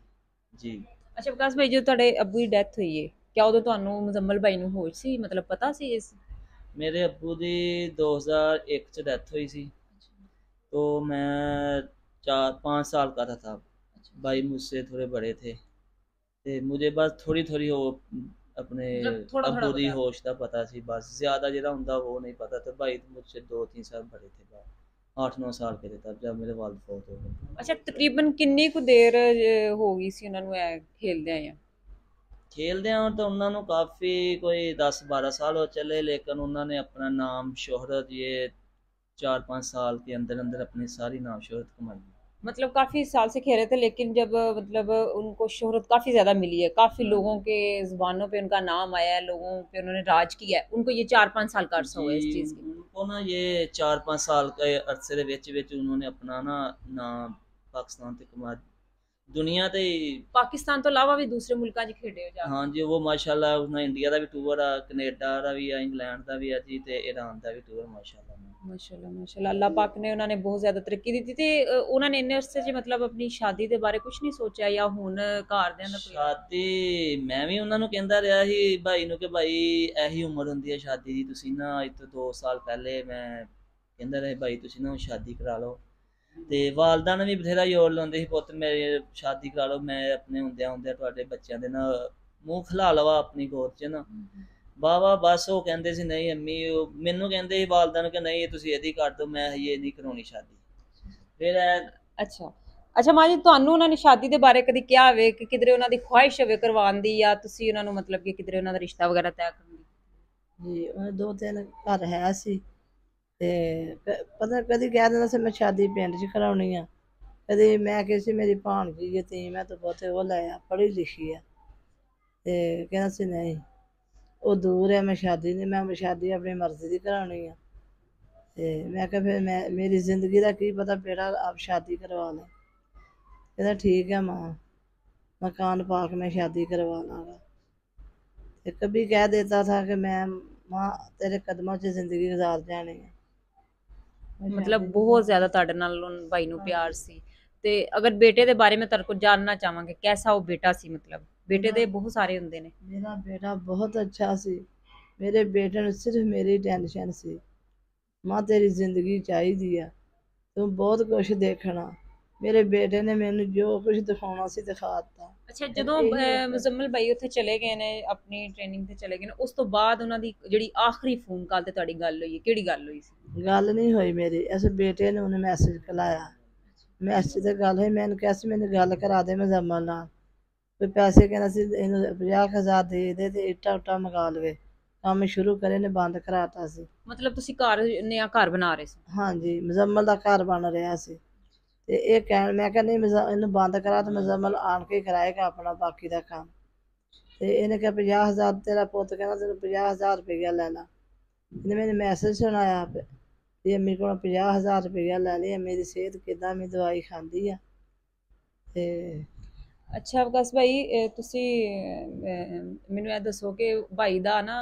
ਜੀ। ਅੱਛਾ ਵਿਕਾਸ ਭਾਈ, ਜਦੋਂ ਤੁਹਾਡੇ ਅੱਬੂ ਦੀ ਡੈਥ ਹੋਈ ਹੈ, ਕਿਆ ਉਦੋਂ ਤੁਹਾਨੂੰ ਮੁਜ਼ੰਮਲ ਭਾਈ ਨੂੰ ਹੋਸ਼ ਸੀ, ਮਤਲਬ ਪਤਾ ਸੀ ਇਸ? ਮੇਰੇ ਅੱਬੂ ਦੀ 2001 ਚ डेथ हुई थी, तो मैं 4-5 साल का था। भाई मुझसे थोड़े बड़े थे, तो मुझे बस थोड़ी थोड़ी वो अपने अब्बू दी होश का पता सी, बस ज़्यादा जिहड़ा हुंदा वो नहीं पता। तो भाई मुझसे 2-3 साल बड़े थे, बस 8-9 साल के थे तब जब मेरे वालिद फौत हो गए। ਅੱਛਾ, ਤਕਰੀਬਨ ਕਿੰਨੀ ਕੁ ਦੇਰ ਹੋ ਗਈ ਸੀ ਉਹਨਾਂ ਨੂੰ ਇਹ ਖੇਲਦੇ ਆਏ? खेलदे हैं तो उन्होंने काफ़ी कोई 10-12 साल हो चले, लेकिन उन्होंने अपना नाम शोहरत ये 4-5 साल के अंदर अंदर अपनी सारी नाम शोहरत कमाई। मतलब काफी साल से खेल रहे थे, लेकिन जब मतलब उनको शोहरत काफी ज्यादा मिली है, काफी लोगों के जुबानों पे उनका नाम आया है, लोगों पे उन्होंने राज किया है, उनको ये 4-5 साल का अरसा हुआ है इस चीज की। उनको ना ये 4-5 साल के अरसे दे विच उन्होंने अपना ना नाम पाकिस्तान ते कमा, दुनिया ते पाकिस्तान तो अलावा भी दूसरे मुल्कां च खेडे हो जा। हाँ जी, वो माशाल्लाह उसने इंडिया का भी टूर आ, कनेडा का भी आ, इंग्लैंड का भी आ जी, ते ईरान का भी टूर माशाल्लाह। माशाल्लाह माशाल्लाह, अल्लाह पाक ने उन्होंने बहुत ज्यादा तरक्की दी थी। उन्होंने इन्ने अरसे च मतलब अपनी शादी दे बारे कुछ नहीं सोचा, या हुन घरदियां दा कोई? शादी मैं भी ਉਹਨਾਂ ਨੂੰ ਕਹਿੰਦਾ ਰਿਹਾ ਸੀ ਭਾਈ ਨੂੰ ਕਿ ਭਾਈ ਇਹੀ ਉਮਰ ਹੁੰਦੀ ਹੈ ਸ਼ਾਦੀ ਦੀ, ਤੁਸੀਂ ਨਾ ਅੱਜ ਤੋਂ 2 ਸਾਲ ਪਹਿਲੇ ਮੈਂ ਕਹਿੰਦਾ ਰਿਹਾ ਭਾਈ ਤੁਸੀਂ ਨਾ ਸ਼ਾਦੀ ਕਰਾ ਲਓ। ਤੇ ਵਾਲਦਾ ਨੇ ਵੀ ਬਥੇਰਾ ਜ਼ੋਰ ਲਾਉਂਦੇ ਸੀ, ਪੁੱਤ ਮੇਰੇ ਸ਼ਾਦੀ ਕਰਾ ਲਓ, ਮੈਂ ਆਪਣੇ ਹੁੰਦਿਆਂ ਹੁੰਦਿਆਂ ਤੁਹਾਡੇ ਬੱਚਿਆਂ ਦੇ ਨਾ ਮੂੰਹ ਖਿਲਾ ਲਵਾ ਆਪਣੀ ਗੋਦ 'ਚ ਨਾ। ਵਾਹ ਬਸ ਉਹ ਕਹਿੰਦੇ ਸੀ ਨਹੀਂ ਅੰਮੀ, ਉਹ ਮੈਨੂੰ ਕਹਿੰਦੇ ਸੀ ਵਾਲਦਾ ਨੂੰ ਕਿ ਨਹੀਂ ਤੁਸੀਂ ਇਹਦੀ ਕਰ ਦਿਓ, ਮੈਂ ਇਹ ਨਹੀਂ ਕਰਾਉਣੀ ਸ਼ਾਦੀ। ਫਿਰ ਅੱਛਾ ਅੱਛਾ ਮਾਂ ਜੀ, ਤੁਹਾਨੂੰ ਉਹਨਾਂ ਨੇ ਸ਼ਾਦੀ ਦੇ ਬਾਰੇ ਕਦੀ ਕਿਹਾ ਹੋਵੇ ਕਿ ਕਿਧਰੇ ਉਹਨਾਂ ਦੀ ਖੁਆਇਸ਼ ਹੋਵੇ ਕਰਵਾਉਣ ਦੀ, ਜਾਂ ਤੁਸੀਂ ਉਹਨਾਂ ਨੂੰ ਮਤਲਬ ਕਿ ਕਿਧਰੇ ਉਹਨਾਂ ਦਾ ਰਿਸ਼ਤਾ ਵਗੈਰਾ ਤੈਅ ਕਰਨ ਦੀ? ਜੀ ਉਹਨੇ 2-3 ਘਰ ਹੈ ਸੀ, ਤੇ ਪਤਾ ਕਦੀ ਕਹਿ ਦਿੰਦਾ ਸੀ ਮੈਂ ਸ਼ਾਦੀ ਪਿੰਡ 'ਚ ਕਰਾਉਣੀ ਆ, ਕਦੀ ਮੈਂ ਕਿਹਾ ਸੀ ਮੇਰੀ ਭਾਣਜੀ ਯਤੀਮ ਹੈ ਤਾਂ ਬਹੁਤੇ ਉਹ ਲੈ ਆ, ਪੜ੍ਹੀ ਲਿਖੀ ਆ, ਤੇ ਕਹਿੰਦਾ ਸੀ ਨਹੀਂ ਉਹ ਦੂਰ ਹੈ, ਮੈਂ ਸ਼ਾਦੀ ਨਹੀਂ, ਮੈਂ ਸ਼ਾਦੀ ਆਪਣੀ ਮਰਜ਼ੀ ਦੀ ਕਰਾਉਣੀ ਆ। ਤੇ ਮੈਂ ਕਿਹਾ ਫਿਰ ਮੈਂ ਮੇਰੀ ਜ਼ਿੰਦਗੀ ਦਾ ਕੀ ਪਤਾ ਬੇਟਾ, ਆਪ शादी करवा लें। कहता ठीक है माँ, मकान पा के मैं शादी करवा लाँगा। तो कभी कह देता था कि मैं माँ तेरे कदमों 'ਚ ਜ਼ਿੰਦਗੀ ਗੁਜ਼ਾਰ ਜਾਣੀ ਹੈ। ਮਤਲਬ ਬਹੁਤ ਜ਼ਿਆਦਾ ਤੁਹਾਡੇ ਨਾਲ ਭਾਈ ਨੂੰ ਪਿਆਰ ਸੀ। ਤੇ ਅਗਰ ਬੇਟੇ ਦੇ ਬਾਰੇ ਮੈਂ ਤੁਹਾਡੇ ਕੋਲ ਜਾਣਨਾ ਚਾਹਾਂਗੇ, ਕੈਸਾ ਉਹ ਬੇਟਾ ਸੀ? ਮਤਲਬ ਬੇਟੇ ਦੇ ਬਹੁਤ ਸਾਰੇ ਹੁੰਦੇ ਨੇ। ਮੇਰਾ ਬੇਟਾ ਬਹੁਤ ਅੱਛਾ ਸੀ, ਮੇਰੇ ਬੇਟੇ ਨੂੰ ਸਿਰਫ ਮੇਰੀ ਟੈਨਸ਼ਨ ਸੀ, ਮਾਂ ਤੇਰੀ ਜ਼ਿੰਦਗੀ ਚਾਹੀਦੀ ਆ, ਤੂੰ ਬਹੁਤ ਕੁਛ ਦੇਖਣਾ। ਮੇਰੇ ਬੇਟੇ ਨੇ ਮੈਨੂੰ ਜੋ ਕੁਛ ਦਿਖਾਉਣਾ ਸੀ ਦਿਖਾ ਦਿੱਤਾ। ਅੱਛਾ, ਜਦੋਂ ਮੁਜ਼ੰਮਲ ਭਾਈ ਉੱਥੇ ਚਲੇ ਗਏ ਨੇ, ਆਪਣੀ ਟ੍ਰੇਨਿੰਗ ਤੇ ਚਲੇ ਗਏ ਨੇ, ਉਸ ਤੋਂ ਬਾਅਦ ਉਹਨਾਂ ਦੀ ਜਿਹੜੀ ਆਖਰੀ ਫੋਨ ਕਾਲ ਤੇ ਤੁਹਾਡੀ ਗੱਲ ਹੋਈ ਹੈ, ਕਿਹੜੀ ਗੱਲ ਹੋਈ ਸੀ? ਗੱਲ ਨਹੀਂ ਹੋਈ ਮੇਰੀ, ਇਸ ਬੇਟੇ ਨੇ ਉਹਨੇ ਮੈਸੇਜ ਕਲਾਇਆ, ਮੈਸੇਜ ਤੇ ਗੱਲ ਹੋਈ। ਮੈਨੂੰ ਕਿਹਾ ਸੀ ਮੈਨੂੰ ਗੱਲ ਕਰਾ ਦੇ ਮੁਜ਼ੰਮਲ ਨਾਲ, ਕੋਈ ਪੈਸੇ ਕਹਿੰਦਾ ਸੀ ਇਹਨੂੰ 50,000 ਦੇ ਦੇ ਤੇ ਇੱਟਾਂ ਉੱਟਾਂ ਮੰਗਾ ਲਵੇ, ਕੰਮ ਸ਼ੁਰੂ ਕਰੇ ਨੇ ਬੰਦ ਕਰਾਤਾ ਸੀ। ਮਤਲਬ ਤੁਸੀਂ ਘਰ ਨया ਘਰ ਬਣਾ ਰਹੇ ਸੀ? ਹਾਂਜੀ, ਮੁਜ਼ੰਮਲ ਦਾ ਘਰ ਬਣ ਰਿਹਾ ਸੀ, ਤੇ ਇਹ ਕਹਿਣ ਮੈਂ ਕਿਹਾ ਨਹੀਂ ਇਹਨੂੰ ਬੰਦ ਕਰਾ ਤੇ ਮੁਜ਼ੰਮਲ ਆਣ ਕੇ ਕਰਾਏਗਾ ਆਪਣਾ ਬਾਕੀ ਦਾ ਕੰਮ। ਤੇ ਇਹਨੇ ਕਿਹਾ 50,000, ਤੇਰਾ ਪੁੱਤ ਕਹਿੰਦਾ ਤੈਨੂੰ 50,000 ਰੁਪਈਆ ਲੈ ਲਾ। ਇਹਨੇ ਮੈਨੂੰ ਮੈਸੇਜ ਸੁਣਾਇਆ ਵੀ ਅੰਮੀ ਕੋਲੋਂ 50,000 ਰੁਪਈਆ ਲੈ ਲਈ, ਮੇਰੀ ਸਿਹਤ ਕਿੱਦਾਂ, ਮੈਂ ਦਵਾਈ ਖਾਂਦੀ ਆ। ਤੇ ਅੱਛਾ ਵਿਕਾਸ ਭਾਈ, ਤੁਸੀਂ ਮੈਨੂੰ ਇਹ ਦੱਸੋ ਕਿ ਭਾਈ ਦਾ ਨਾ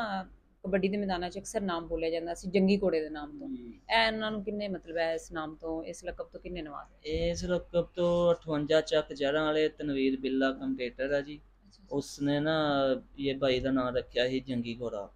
ਕਬੱਡੀ ਦੇ ਮੈਦਾਨਾਂ 'ਚ ਅਕਸਰ ਨਾਮ ਬੋਲਿਆ ਜਾਂਦਾ ਸੀ ਜੰਗੀ ਘੋੜੇ ਦੇ ਨਾਮ ਤੋਂ, ਇਹ ਉਹਨਾਂ ਨੂੰ ਕਿੰਨੇ ਮਤਲਬ ਹੈ ਇਸ ਨਾਮ ਤੋਂ, ਇਸ ਲਕਬ ਤੋਂ ਕਿੰਨੇ ਨਵਾਜ਼ਿਆ? ਇਸ ਲਕਬ ਤੋਂ 58 ਚੱਕ ਜੜ੍ਹਾਂ ਵਾਲੇ ਤਨਵੀਰ ਬਿੱਲਾ ਕੰਪੇਟਰ ਆ ਜੀ, ਉਸਨੇ ਨਾ ਇਹ ਭਾਈ ਦਾ ਨਾਮ ਰੱਖਿਆ ਸੀ ਜੰਗੀ ਘੋੜਾ,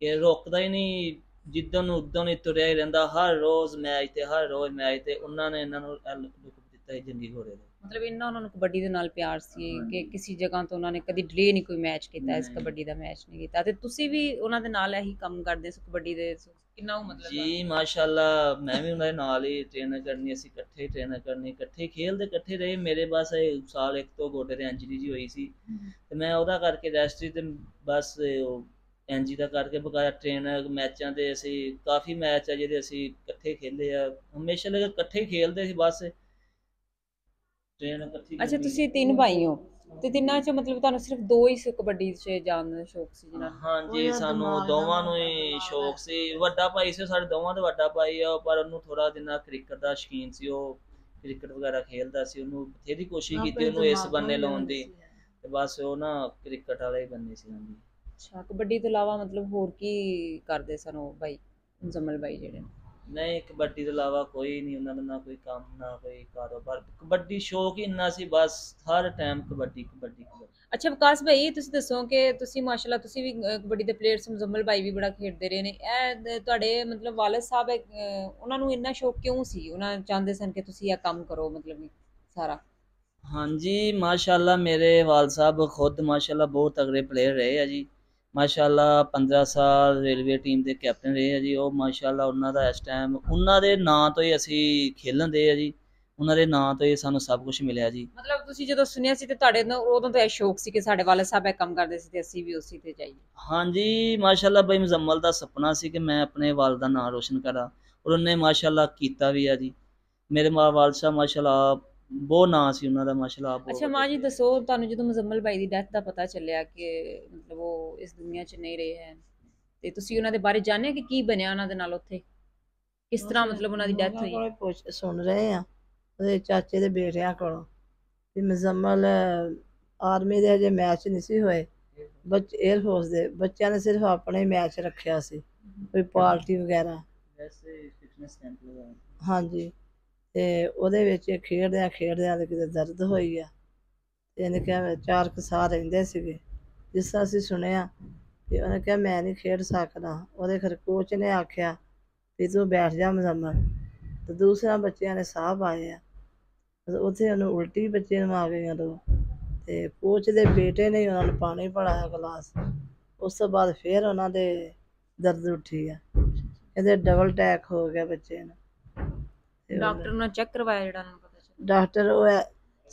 ਕਿ ਰੁਕਦਾ ਹੀ ਨਹੀਂ, ਜਿੱਦਣ ਨੂੰ ਉਦੋਂ ਹੀ ਤੁਰਿਆ ਹੀ ਰਹਿੰਦਾ, ਹਰ ਰੋਜ਼ ਮੈਚ ਤੇ ਹਰ ਰੋਜ਼ ਮੈਚ ਤੇ। ਉਹਨਾਂ ਨੇ ਇਹਨਾਂ ਨੂੰ ਦਿੱਤਾ ਕੀਤਾ ਸੀ ਜੰਗੀ ਘੋੜੇ ਦੇ। ਮਤਲਬ ਇੰਨਾ ਉਹਨਾਂ ਨੂੰ ਕਬੱਡੀ ਦੇ ਨਾਲ ਪਿਆਰ ਸੀ ਕਿ ਕਿਸੇ ਜਗ੍ਹਾ ਤੋਂ ਉਹਨਾਂ ਨੇ ਕਦੀ ਡਿਲੇ ਨਹੀਂ ਕੋਈ ਮੈਚ ਕੀਤਾ, ਇਸ ਨਹੀਂ। ਕਬੱਡੀ ਦਾ ਮੈਚ ਨਹੀਂ ਕੀਤਾ। ਤੇ ਤੁਸੀਂ ਵੀ ਉਹਨਾਂ ਦੇ ਨਾਲ ਇਹੀ ਕੰਮ ਕਰਦੇ ਸੀ ਕਬੱਡੀ ਦੇ, ਕਿੰਨਾ ਉਹ ਮਤਲਬ ਜੀ ਮਾਸ਼ਾਅੱਲਾ, ਮੈਂ ਵੀ ਉਹਨਾਂ ਦੇ ਨਾਲ ਹੀ ਟ੍ਰੇਨਿੰਗ ਕਰਨੀ, ਅਸੀਂ ਇਕੱਠੇ ਟ੍ਰੇਨਿੰਗ ਕਰਨੀ, ਇਕੱਠੇ ਖੇਲਦੇ, ਇਕੱਠੇ ਰਹੇ। ਮੇਰੇ ਬਸ ਸਾਲ ਇੱਕ ਤੋਂ ਗੋਡੇ ਤੇ ਇੰਜਰੀ ਜੀ ਹੋਈ ਸੀ ਤੇ ਮੈਂ ਉਹਦਾ ਕਰਕੇ ਰੈਸਟ ਸੀ, ਤੇ ਬਸ ਉਹ ਐਨਜੀ ਦਾ ਕਰਕੇ ਬਕਾਇਆ ਟ੍ਰੇਨਰ ਮੈਚਾਂ ਤੇ ਅਸੀਂ ਕਾਫੀ ਮੈਚ ਆ ਜਿਹੜੇ ਅਸੀਂ ਇਕੱਠੇ ਖੇਲੇ ਆ, ਹਮੇਸ਼ਾ ਲਗਾ ਇਕੱਠੇ ਹੀ ਖੇਲਦੇ ਸੀ ਬਸ, ਟ੍ਰੇਨ ਇਕੱਠੀ ਅੱਛਾ, ਕਰਨੀ। ਤੁਸੀਂ 3 ਭਾਈ ਹੋ ਤੇ ਤਿੰਨਾਂ ਚੋਂ ਮਤਲਬ ਤੁਹਾਨੂੰ ਸਿਰਫ 2 ਹੀ ਕਬੱਡੀ 'ਚ ਜਾਣ ਦਾ ਸ਼ੌਕ ਸੀ ਜਿਹਨਾਂ ਨੂੰ? ਹਾਂਜੀ, ਉਹਦਾ ਸਾਨੂੰ ਦਿਮਾਗ ਦੋਵਾਂ ਦਾ ਨੂੰ ਹੀ ਦਿਮਾਗ ਸ਼ੌਕ ਹੈ। ਸੀ। ਵੱਡਾ ਭਾਈ ਸੀ ਸਾਡੇ ਦੋਵਾਂ ਦਾ ਵੱਡਾ ਭਾਈ ਆ, ਪਰ ਉਹਨੂੰ ਥੋੜਾ ਜਿੰਨਾ ਕ੍ਰਿਕਟ ਦਾ ਸ਼ੌਕੀਨ ਸੀ, ਉਹ ਕ੍ਰਿਕਟ ਵਗੈਰਾ ਖੇਲਦਾ ਸੀ, ਉਹਨੂੰ ਬਥੇਰੀ ਕੋਸ਼ਿਸ਼ ਕੀਤੀ ਉਹਨੂੰ ਇਸ ਬੰਨੇ ਲਾਉਣ ਦੀ, ਤੇ ਬਸ ਉਹ ਨਾ ਕ੍ਰਿਕਟ ਵਾਲੇ ਹੀ ਬੰਨੇ ਸੀ। ਹਾਂਜੀ। ਅੱਛਾ, ਕਬੱਡੀ ਤੋਂ ਇਲਾਵਾ ਮਤਲਬ ਹੋਰ ਕੀ ਕਰਦੇ ਸਨ ਉਹ ਭਾਈ ਮੁਜ਼ੰਮਲ ਭਾਈ ਜਿਹੜੇ? ਨਹੀਂ, ਕਬੱਡੀ ਤੋਂ ਇਲਾਵਾ ਕੋਈ ਨਹੀਂ ਉਹਨਾਂ ਦਾ, ਨਾ ਕੋਈ ਕੰਮ ਨਾ ਕੋਈ ਕਾਰੋਬਾਰ, ਕਬੱਡੀ ਸ਼ੌਕ ਹੀ ਇੰਨਾ ਸੀ ਬਸ, ਹਰ ਟਾਈਮ ਕਬੱਡੀ ਕਬੱਡੀ ਕਬੱਡੀ। ਅੱਛਾ ਵਿਕਾਸ ਭਾਈ, ਤੁਸੀਂ ਦੱਸੋ ਕਿ ਤੁਸੀਂ ਮਾਸ਼ਾਅੱਲਾ ਤੁਸੀਂ ਵੀ ਕਬੱਡੀ ਦੇ ਪਲੇਅਰਸ, ਮੁਜ਼ੰਮਲ ਭਾਈ ਵੀ ਬੜਾ ਖੇਡਦੇ ਰਹੇ ਨੇ, ਇਹ ਤੁਹਾਡੇ ਮਤਲਬ ਵਾਲਿਦ ਸਾਹਿਬ ਉਹਨਾਂ ਨੂੰ ਇੰਨਾ ਸ਼ੌਕ ਕਿਉਂ ਸੀ? ਉਹਨਾਂ ਚਾਹੁੰਦੇ ਸਨ ਕਿ ਤੁਸੀਂ ਇਹ ਕੰਮ ਕਰੋ ਮਤਲਬ ਕਿ ਸਾਰਾ? ਹਾਂਜੀ ਮਾਸ਼ਾਅੱਲਾ, ਮੇਰੇ ਵਾਲ ਸਾਹਿਬ ਖੁਦ ਮਾਸ਼ਾਅੱਲਾ ਬਹੁਤ ਤਗੜੇ ਪਲੇਅਰ ਰਹੇ ਆ ਜੀ। ਮਾਸ਼ਾਅੱਲਾ 15 ਸਾਲ ਰੇਲਵੇ ਟੀਮ ਦੇ ਕੈਪਟਨ ਰਹੇ ਆ ਜੀ ਉਹ। ਮਾਸ਼ਾਅੱਲਾ ਉਹਨਾਂ ਦਾ ਇਸ ਟਾਈਮ ਉਹਨਾਂ ਦੇ ਨਾਂ ਤੋਂ ਹੀ ਅਸੀਂ ਖੇਲਣ ਦੇ ਆ ਜੀ, ਉਹਨਾਂ ਦੇ ਨਾਂ ਤੋਂ ਹੀ ਸਾਨੂੰ ਸਭ ਕੁਝ ਮਿਲਿਆ ਜੀ। ਮਤਲਬ ਤੁਸੀਂ ਜਦੋਂ ਸੁਣਿਆ ਸੀ ਤੇ ਤੁਹਾਡੇ ਨਾਲ ਉਦੋਂ ਤੋਂ ਇਹ ਸ਼ੌਕ ਸੀ ਕਿ ਸਾਡੇ ਵਾਲਿਦ ਸਾਹਿਬ ਇਹ ਕੰਮ ਕਰਦੇ ਸੀ ਤੇ ਅਸੀਂ ਵੀ ਉਸੇ ਤੇ ਜਾਈਏ? ਹਾਂਜੀ ਮਾਸ਼ਾਅੱਲਾ, ਬਈ ਮੁਜ਼ੰਮਲ ਦਾ ਸੁਪਨਾ ਸੀ ਕਿ ਮੈਂ ਆਪਣੇ ਵਾਲ ਦਾ ਨਾਂ ਰੋਸ਼ਨ ਕਰਾਂ, ਔਰ ਉਹਨੇ ਮਾਸ਼ਾਅੱਲਾ ਕੀਤਾ ਵੀ ਆ ਜੀ। ਮੇਰੇ ਵਾਲ ਸਾਹਿਬ ਮਾਸ਼ਾਅੱਲਾ ਬਹੁਤ ਨਾਂ ਸੀ ਉਹਨਾਂ ਦਾ ਮਾਸ਼ਾਅੱਲਾ। ਅੱਛਾ ਮਾਂ ਜੀ ਦੱਸੋ, ਤੁਹਾਨੂੰ ਜਦੋਂ ਮੁਜ਼ੰਮਲ ਭਾਈ ਦੀ ਡੈਥ ਦਾ ਪਤਾ ਚੱਲਿਆ ਕਿ ਮਤਲਬ ਉਹ ਇਸ ਦੁਨੀਆ 'ਚ ਨਹੀਂ ਰਹੇ ਹੈ, ਤੇ ਤੁਸੀਂ ਉਹਨਾਂ ਦੇ ਬਾਰੇ ਜਾਣਿਆ ਕਿ ਕੀ ਬਣਿਆ ਉਹਨਾਂ ਦੇ ਨਾਲ ਉੱਥੇ, ਕਿਸ ਤਰ੍ਹਾਂ ਮਤਲਬ ਉਹਨਾਂ ਦੀ ਡੈਥ ਹੋਈ? ਸੁਣ ਰਹੇ ਆ ਉਹਦੇ ਚਾਚੇ ਦੇ ਬੇਟਿਆਂ ਕੋਲੋਂ ਵੀ ਮੁਜ਼ੰਮਲ ਆਰਮੀ ਦੇ ਹਜੇ ਮੈਚ ਨਹੀਂ ਸੀ ਹੋਏ, 에ਅਰ ਫੋਰਸ ਦੇ ਬੱਚਿਆਂ ਨੇ ਸਿਰਫ ਆਪਣੇ ਮੈਚ ਰੱਖਿਆ ਸੀ, ਕੋਈ ਪਾਰਟੀ ਵਗੈਰਾ। ਵੈਸੇ ਫਿਟਨੈਸ ਕੈਂਪ ਲਗਾਇਆ। ਹਾਂਜੀ, ਤੇ ਉਹਦੇ ਵਿੱਚ ਖੇਡਦਿਆਂ ਖੇਡਦਿਆਂ ਤੇ ਕਿਤੇ ਦਰਦ ਹੋਈ ਆ, ਤੇ ਇਹਨੇ ਕਿਹਾ 4 ਕੁ ਸਾਲ ਰਹਿੰਦੇ ਸੀਗੇ, ਜਿਸ ਤਰ੍ਹਾਂ ਅਸੀਂ ਸੁਣਿਆ ਤੇ ਉਹਨੇ ਕਿਹਾ ਮੈਂ ਨਹੀਂ ਖੇਡ ਸਕਦਾ। ਉਹਦੇ ਫਿਰ ਕੋਚ ਨੇ ਆਖਿਆ ਵੀ ਤੂੰ ਬੈਠ ਜਾ ਮੁਜ਼ੰਮਲ, ਤੇ ਦੂਸਰਿਆਂ ਬੱਚਿਆਂ ਨੇ ਸਾਹ ਪਾਏ ਆ, ਉੱਥੇ ਉਹਨੂੰ ਉਲਟੀ ਬੱਚੇ ਨੂੰ ਆ ਗਈਆਂ 2, ਤੇ ਕੋਚ ਦੇ ਬੇਟੇ ਨੇ ਉਹਨਾਂ ਨੂੰ ਪਾਣੀ ਪਿਲਾਇਆ ਗਲਾਸ। ਉਸ ਤੋਂ ਬਾਅਦ ਫਿਰ ਉਹਨਾਂ ਦੇ ਦਰਦ ਉੱਠੀ ਆ, ਕਹਿੰਦੇ ਡਬਲ ਅਟੈਕ ਹੋ ਗਿਆ ਬੱਚੇ ਨੂੰ। ਡਾਕਟਰ ਨੂੰ ਚੈੱਕ ਕਰਵਾਇਆ ਜਿਹੜਾ ਉਹਨਾਂ ਨੂੰ ਪਤਾ ਚੱਲਿਆ? ਡਾਕਟਰ ਉਹ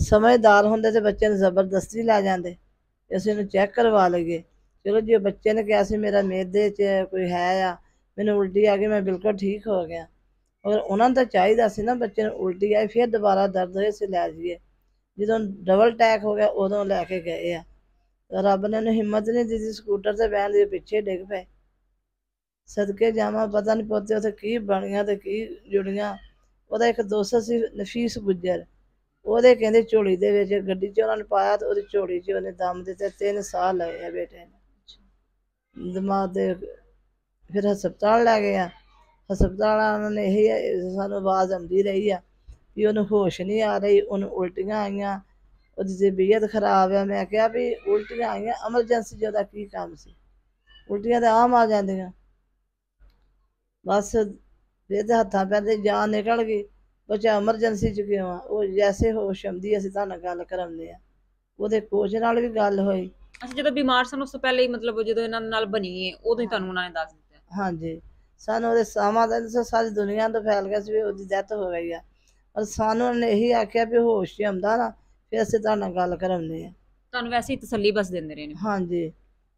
ਸਮਝਦਾਰ ਹੁੰਦੇ ਤੇ ਬੱਚੇ ਨੂੰ ਜ਼ਬਰਦਸਤੀ ਲੈ ਜਾਂਦੇ, ਅਸੀਂ ਉਹਨੂੰ ਚੈੱਕ ਕਰਵਾ ਲਈਏ। ਚਲੋ ਜੇ ਬੱਚੇ ਨੇ ਕਿਹਾ ਸੀ ਮੇਰਾ ਮਿਹਦੇ 'ਚ ਕੋਈ ਹੈ ਆ, ਮੈਨੂੰ ਉਲਟੀ ਆ ਗਈ, ਮੈਂ ਬਿਲਕੁਲ ਠੀਕ ਹੋ ਗਿਆ, ਔਰ ਉਹਨਾਂ ਨੂੰ ਤਾਂ ਚਾਹੀਦਾ ਸੀ ਨਾ ਬੱਚੇ ਨੂੰ ਉਲਟੀ ਆਈ ਫਿਰ ਦੁਬਾਰਾ ਦਰਦ ਹੋਏ ਅਸੀਂ ਲੈ ਜਾਈਏ। ਜਦੋਂ ਡਬਲ ਅਟੈਕ ਹੋ ਗਿਆ ਉਦੋਂ ਲੈ ਕੇ ਗਏ ਆ, ਰੱਬ ਨੇ ਉਹਨੂੰ ਹਿੰਮਤ ਨਹੀਂ ਦਿੱਤੀ ਸਕੂਟਰ 'ਤੇ ਬਹਿਣ ਦੀ, ਪਿੱਛੇ ਡਿੱਗ ਪਏ। ਸਦਕੇ ਜਾਵਾਂ, ਪਤਾ ਨਹੀਂ ਪੋਤੇ ਉੱਥੇ ਕੀ ਬਣੀਆਂ ਤੇ ਕੀ ਜੁੜੀਆਂ। ਉਹਦਾ ਇੱਕ ਦੋਸਤ ਸੀ ਨਫੀਸ ਗੁੱਜਰ, ਉਹਦੇ ਕਹਿੰਦੇ ਝੋਲੀ ਦੇ ਵਿੱਚ ਗੱਡੀ 'ਚ ਉਹਨਾਂ ਨੇ ਪਾਇਆ ਤੇ ਉਹਦੀ ਝੋਲੀ 'ਚ ਉਹਨੇ ਦਮ ਦਿੱਤੇ। 3 ਸਾਲ ਲਏ ਆ ਬੇਟੇ ਨੇ ਦਿਮਾਗ ਦੇ। ਫਿਰ ਹਸਪਤਾਲ ਲੈ ਗਏ ਆ, ਹਸਪਤਾਲ ਉਹਨਾਂ ਨੇ ਇਹੀ ਸਾਨੂੰ ਆਵਾਜ਼ ਆਉਂਦੀ ਰਹੀ ਆ ਵੀ ਉਹਨੂੰ ਹੋਸ਼ ਨਹੀਂ ਆ ਰਹੀ, ਉਹਨੂੰ ਉਲਟੀਆਂ ਆਈਆਂ, ਉਹਦੀ ਤਬੀਅਤ ਖਰਾਬ ਆ। ਮੈਂ ਕਿਹਾ ਵੀ ਉਲਟੀਆਂ ਆਈਆਂ, ਐਮਰਜੈਂਸੀ 'ਚ ਉਹਦਾ ਕੀ ਕੰਮ ਸੀ? ਉਲਟੀਆਂ ਤਾਂ ਆਮ ਆ ਜਾਂਦੀਆਂ, ਬਸ ਇਹਦੇ ਹੱਥਾਂ ਪੈਰ ਦੀ ਜਾਨ ਨਿਕਲ ਗਈ। ਬੱਚਾ ਐਮਰਜੈਂਸੀ 'ਚ ਕਿਉਂ ਆ? ਉਹ ਜੈਸੇ ਹੋਸ਼ ਆਉਂਦੀ ਅਸੀਂ ਤੁਹਾਨੂੰ ਗੱਲ ਕਰਾਉਂਦੇ ਆ। ਉਹਦੇ ਕੋਚ ਨਾਲ ਵੀ ਗੱਲ ਹੋਈ। ਅੱਛਾ, ਜਦੋਂ ਬਿਮਾਰ ਸਨ ਉਸ ਤੋਂ ਪਹਿਲੇ ਹੀ ਮਤਲਬ ਜਦੋਂ ਇਹਨਾਂ ਨਾਲ ਬਣੀ ਹੈ ਉਦੋਂ ਹੀ ਤੁਹਾਨੂੰ ਉਹਨਾਂ ਨੇ ਦੱਸ ਦਿੱਤਾ? ਹਾਂਜੀ, ਸਾਨੂੰ ਉਹਦੇ ਸਾਹਾਂ ਦਾ ਸਾਰੀ ਦੁਨੀਆ ਤੋਂ ਫੈਲ ਗਿਆ ਸੀ ਵੀ ਉਹਦੀ ਡੈਥ ਹੋ ਗਈ ਆ, ਪਰ ਸਾਨੂੰ ਉਹਨੇ ਇਹੀ ਆਖਿਆ ਵੀ ਹੋਸ਼ 'ਚ ਆਉਂਦਾ ਨਾ ਫਿਰ ਅਸੀਂ ਤੁਹਾਡੇ ਨਾਲ ਗੱਲ ਕਰਾਉਂਦੇ ਆ। ਤੁਹਾਨੂੰ ਵੈਸੇ ਹੀ ਤਸੱਲੀ ਬਸ ਦਿੰਦੇ ਰਹੇ ਨੇ? ਹਾਂਜੀ,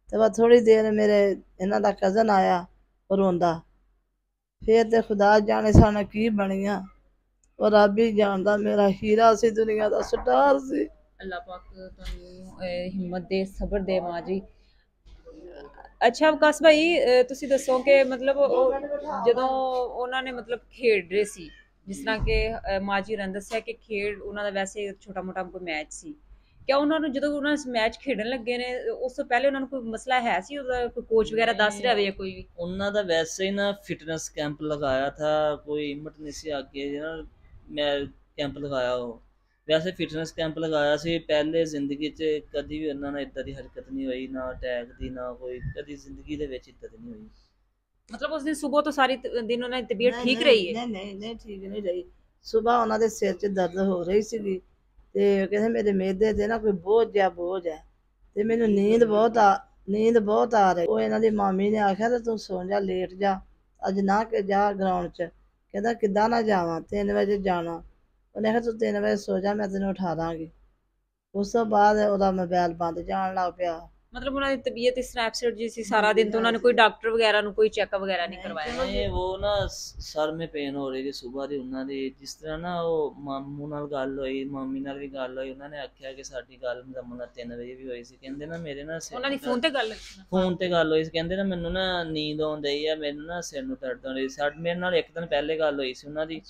ਤੇ ਬਸ ਥੋੜ੍ਹੀ ਦੇਰ ਮੇਰੇ ਇਹਨਾਂ ਦਾ ਕਜ਼ਨ ਆਇਆ ਉਹ ਰੋਂਦਾ, ਫਿਰ ਤੇ ਖੁਦਾ ਜਾਣੇ ਸਾਨੂੰ ਕੀ ਬਣੀਆਂ, ਉਹ ਰੱਬ ਹੀ ਜਾਣਦਾ। ਮੇਰਾ ਹੀਰਾ ਸੀ, ਦੁਨੀਆ ਦਾ ਸਟਾਰ ਸੀ। ਅੱਲਾਹ ਪਾਕ ਤੁਹਾਨੂੰ ਹਿੰਮਤ ਦੇ, ਸਬਰ ਦੇ ਮਾਂ ਜੀ। ਅੱਛਾ ਵਿਕਾਸ ਭਾਈ, ਤੁਸੀਂ ਦੱਸੋ ਕਿ ਮਤਲਬ ਜਦੋਂ ਉਹਨਾਂ ਨੇ ਮਤਲਬ ਖੇਡ ਰਹੇ ਸੀ, ਜਿਸ ਤਰ੍ਹਾਂ ਕਿ ਮਾਂ ਜੀ ਨੇ ਦੱਸਿਆ ਕਿ ਖੇਡ ਉਹਨਾਂ ਦਾ ਵੈਸੇ ਛੋਟਾ ਮੋਟਾ ਕੋਈ ਮੈਚ ਸੀ, ਕਿਆ ਉਹਨਾਂ ਨੂੰ ਜਦੋਂ ਉਹਨਾਂ ਮੈਚ ਖੇਡਣ ਲੱਗੇ ਨੇ ਉਸ ਤੋਂ ਪਹਿਲੇ ਉਹਨਾਂ ਨੂੰ ਕੋਈ ਮਸਲਾ ਹੈ ਸੀ? ਉਹਦਾ ਕੋਈ ਕੋਚ ਵਗੈਰਾ ਦੱਸ ਰਿਹਾ ਹੋਵੇ ਕੋਈ ਵੀ? ਉਹਨਾਂ ਦਾ ਵੈਸੇ ਹੀ ਨਾ ਫਿਟਨੈਸ कैंप लगाया था, कोई हिम्मत नहीं सी आगे ना, मैं कैंप लगाया हो। ਵੈਸੇ ਫਿਟਨੈਸ ਕੈਂਪ ਲਗਾਇਆ ਸੀ। ਪਹਿਲੇ ਜ਼ਿੰਦਗੀ 'ਚ ਕਦੀ ਵੀ ਉਹਨਾਂ ਨਾਲ ਇੱਦਾਂ ਦੀ ਹਰਕਤ ਨਹੀਂ ਹੋਈ, ਨਾ ਅਟੈਕ ਦੀ, ਨਾ ਕੋਈ ਕਦੀ ਜ਼ਿੰਦਗੀ ਦੇ ਵਿੱਚ ਇੱਦਾਂ ਦੀ ਨਹੀਂ ਹੋਈ। ਮਤਲਬ ਉਸ ਦਿਨ ਸਵੇਰ ਤੋਂ ਸਾਰੀ ਦਿਨ ਉਹਨਾਂ ਦੀ ਤਬੀਅਤ ਠੀਕ ਰਹੀ ਹੈ? ਨਹੀਂ ਠੀਕ ਨਹੀਂ ਰਹੀ। ਸਵੇਰ ਉਹਨਾਂ ਦੇ ਸਿਰ 'ਚ ਦਰਦ ਹੋ ਰਹੀ ਸੀਗੀ ਤੇ ਕਹਿੰਦੇ ਮੇਰੇ ਮਿਹਦੇ ਤੇ ਨਾ ਕੋਈ ਬੋਝ ਹੈ ਤੇ ਮੈਨੂੰ ਨੀਂਦ ਬਹੁਤ ਆ ਰਹੀ। ਉਹ ਇਹਨਾਂ ਦੀ ਮਾਮੀ ਨੇ ਆਖਿਆ ਤੇ ਤੂੰ ਸੌਂ ਜਾ, ਲੇਟ ਜਾ, ਅੱਜ ਨਾ ਕਿ ਜਾ ਗਰਾਊਂਡ 'ਚ। ਕਹਿੰਦਾ ਕਿੱਦਾਂ ਨਾ ਜਾਵਾਂ, 3 ਵਜੇ ਜਾਣਾ। ਉਹਨੇ ਕਿਹਾ ਤੂੰ 3 ਵਜੇ ਸੌ ਜਾ, ਮੈਂ ਤੈਨੂੰ ਉਠਾ ਦਾਂਗੀ। ਉਸ ਤੋਂ ਬਾਅਦ ਉਹਦਾ ਮੋਬਾਈਲ ਬੰਦ ਜਾਣ ਲੱਗ ਪਿਆ। ਮਤਲਬ ਉਹਨਾਂ ਦੀ ਤਬੀਅਤ ਇਸ ਤਰ੍ਹਾਂ ਐਪਸੈਟ ਜੀ ਸੀ ਸਾਰਾ ਦਿਨ, ਤੋਂ ਉਹਨਾਂ ਨੇ ਕੋਈ ਡਾਕਟਰ ਵਗੈਰਾ ਨੂੰ ਕੋਈ ਚੈੱਕਅਪ ਵਗੈਰਾ ਨਹੀਂ ਕਰਵਾਇਆ? नहीं वो ना सर में पेन हो रही थी सुबह ਦੀ ਉਹਨਾਂ ਦੀ। ਜਿਸ ਤਰ੍ਹਾਂ ਨਾ ਉਹ ਮਾਮੂ ਨਾਲ ਗੱਲ ਹੋਈ, ਮਾਮੀ ਨਾਲ ਵੀ ਗੱਲ ਹੋਈ, ਉਹਨਾਂ ਨੇ ਆਖਿਆ ਕਿ ਸਾਡੀ ਗੱਲ ਮੁਕੰਮਲ 3 ਵਜੇ ਵੀ ਹੋਈ ਸੀ। ਕਹਿੰਦੇ ਨਾ ਮੇਰੇ ਨਾ ਉਹਨਾਂ ਦੀ ਫੋਨ ਤੇ ਗੱਲ ਹੋਈ ਸੀ। ਕਹਿੰਦੇ ਨਾ ਮੈਨੂੰ ਨਾ ਨੀਂਦ ਆਉਣ ਡਈ ਆ, ਮੈਨੂੰ ਨਾ ਸਿਰ ਨੂੰ ਦਰਦ ਹੋ ਰਹੀ। ਮੇਰੇ ਨਾਲ ਇੱਕ ਦਿਨ ਪਹਿਲੇ ਗੱਲ ਹੋਈ ਸੀ ਉਹਨਾਂ ਦੀ।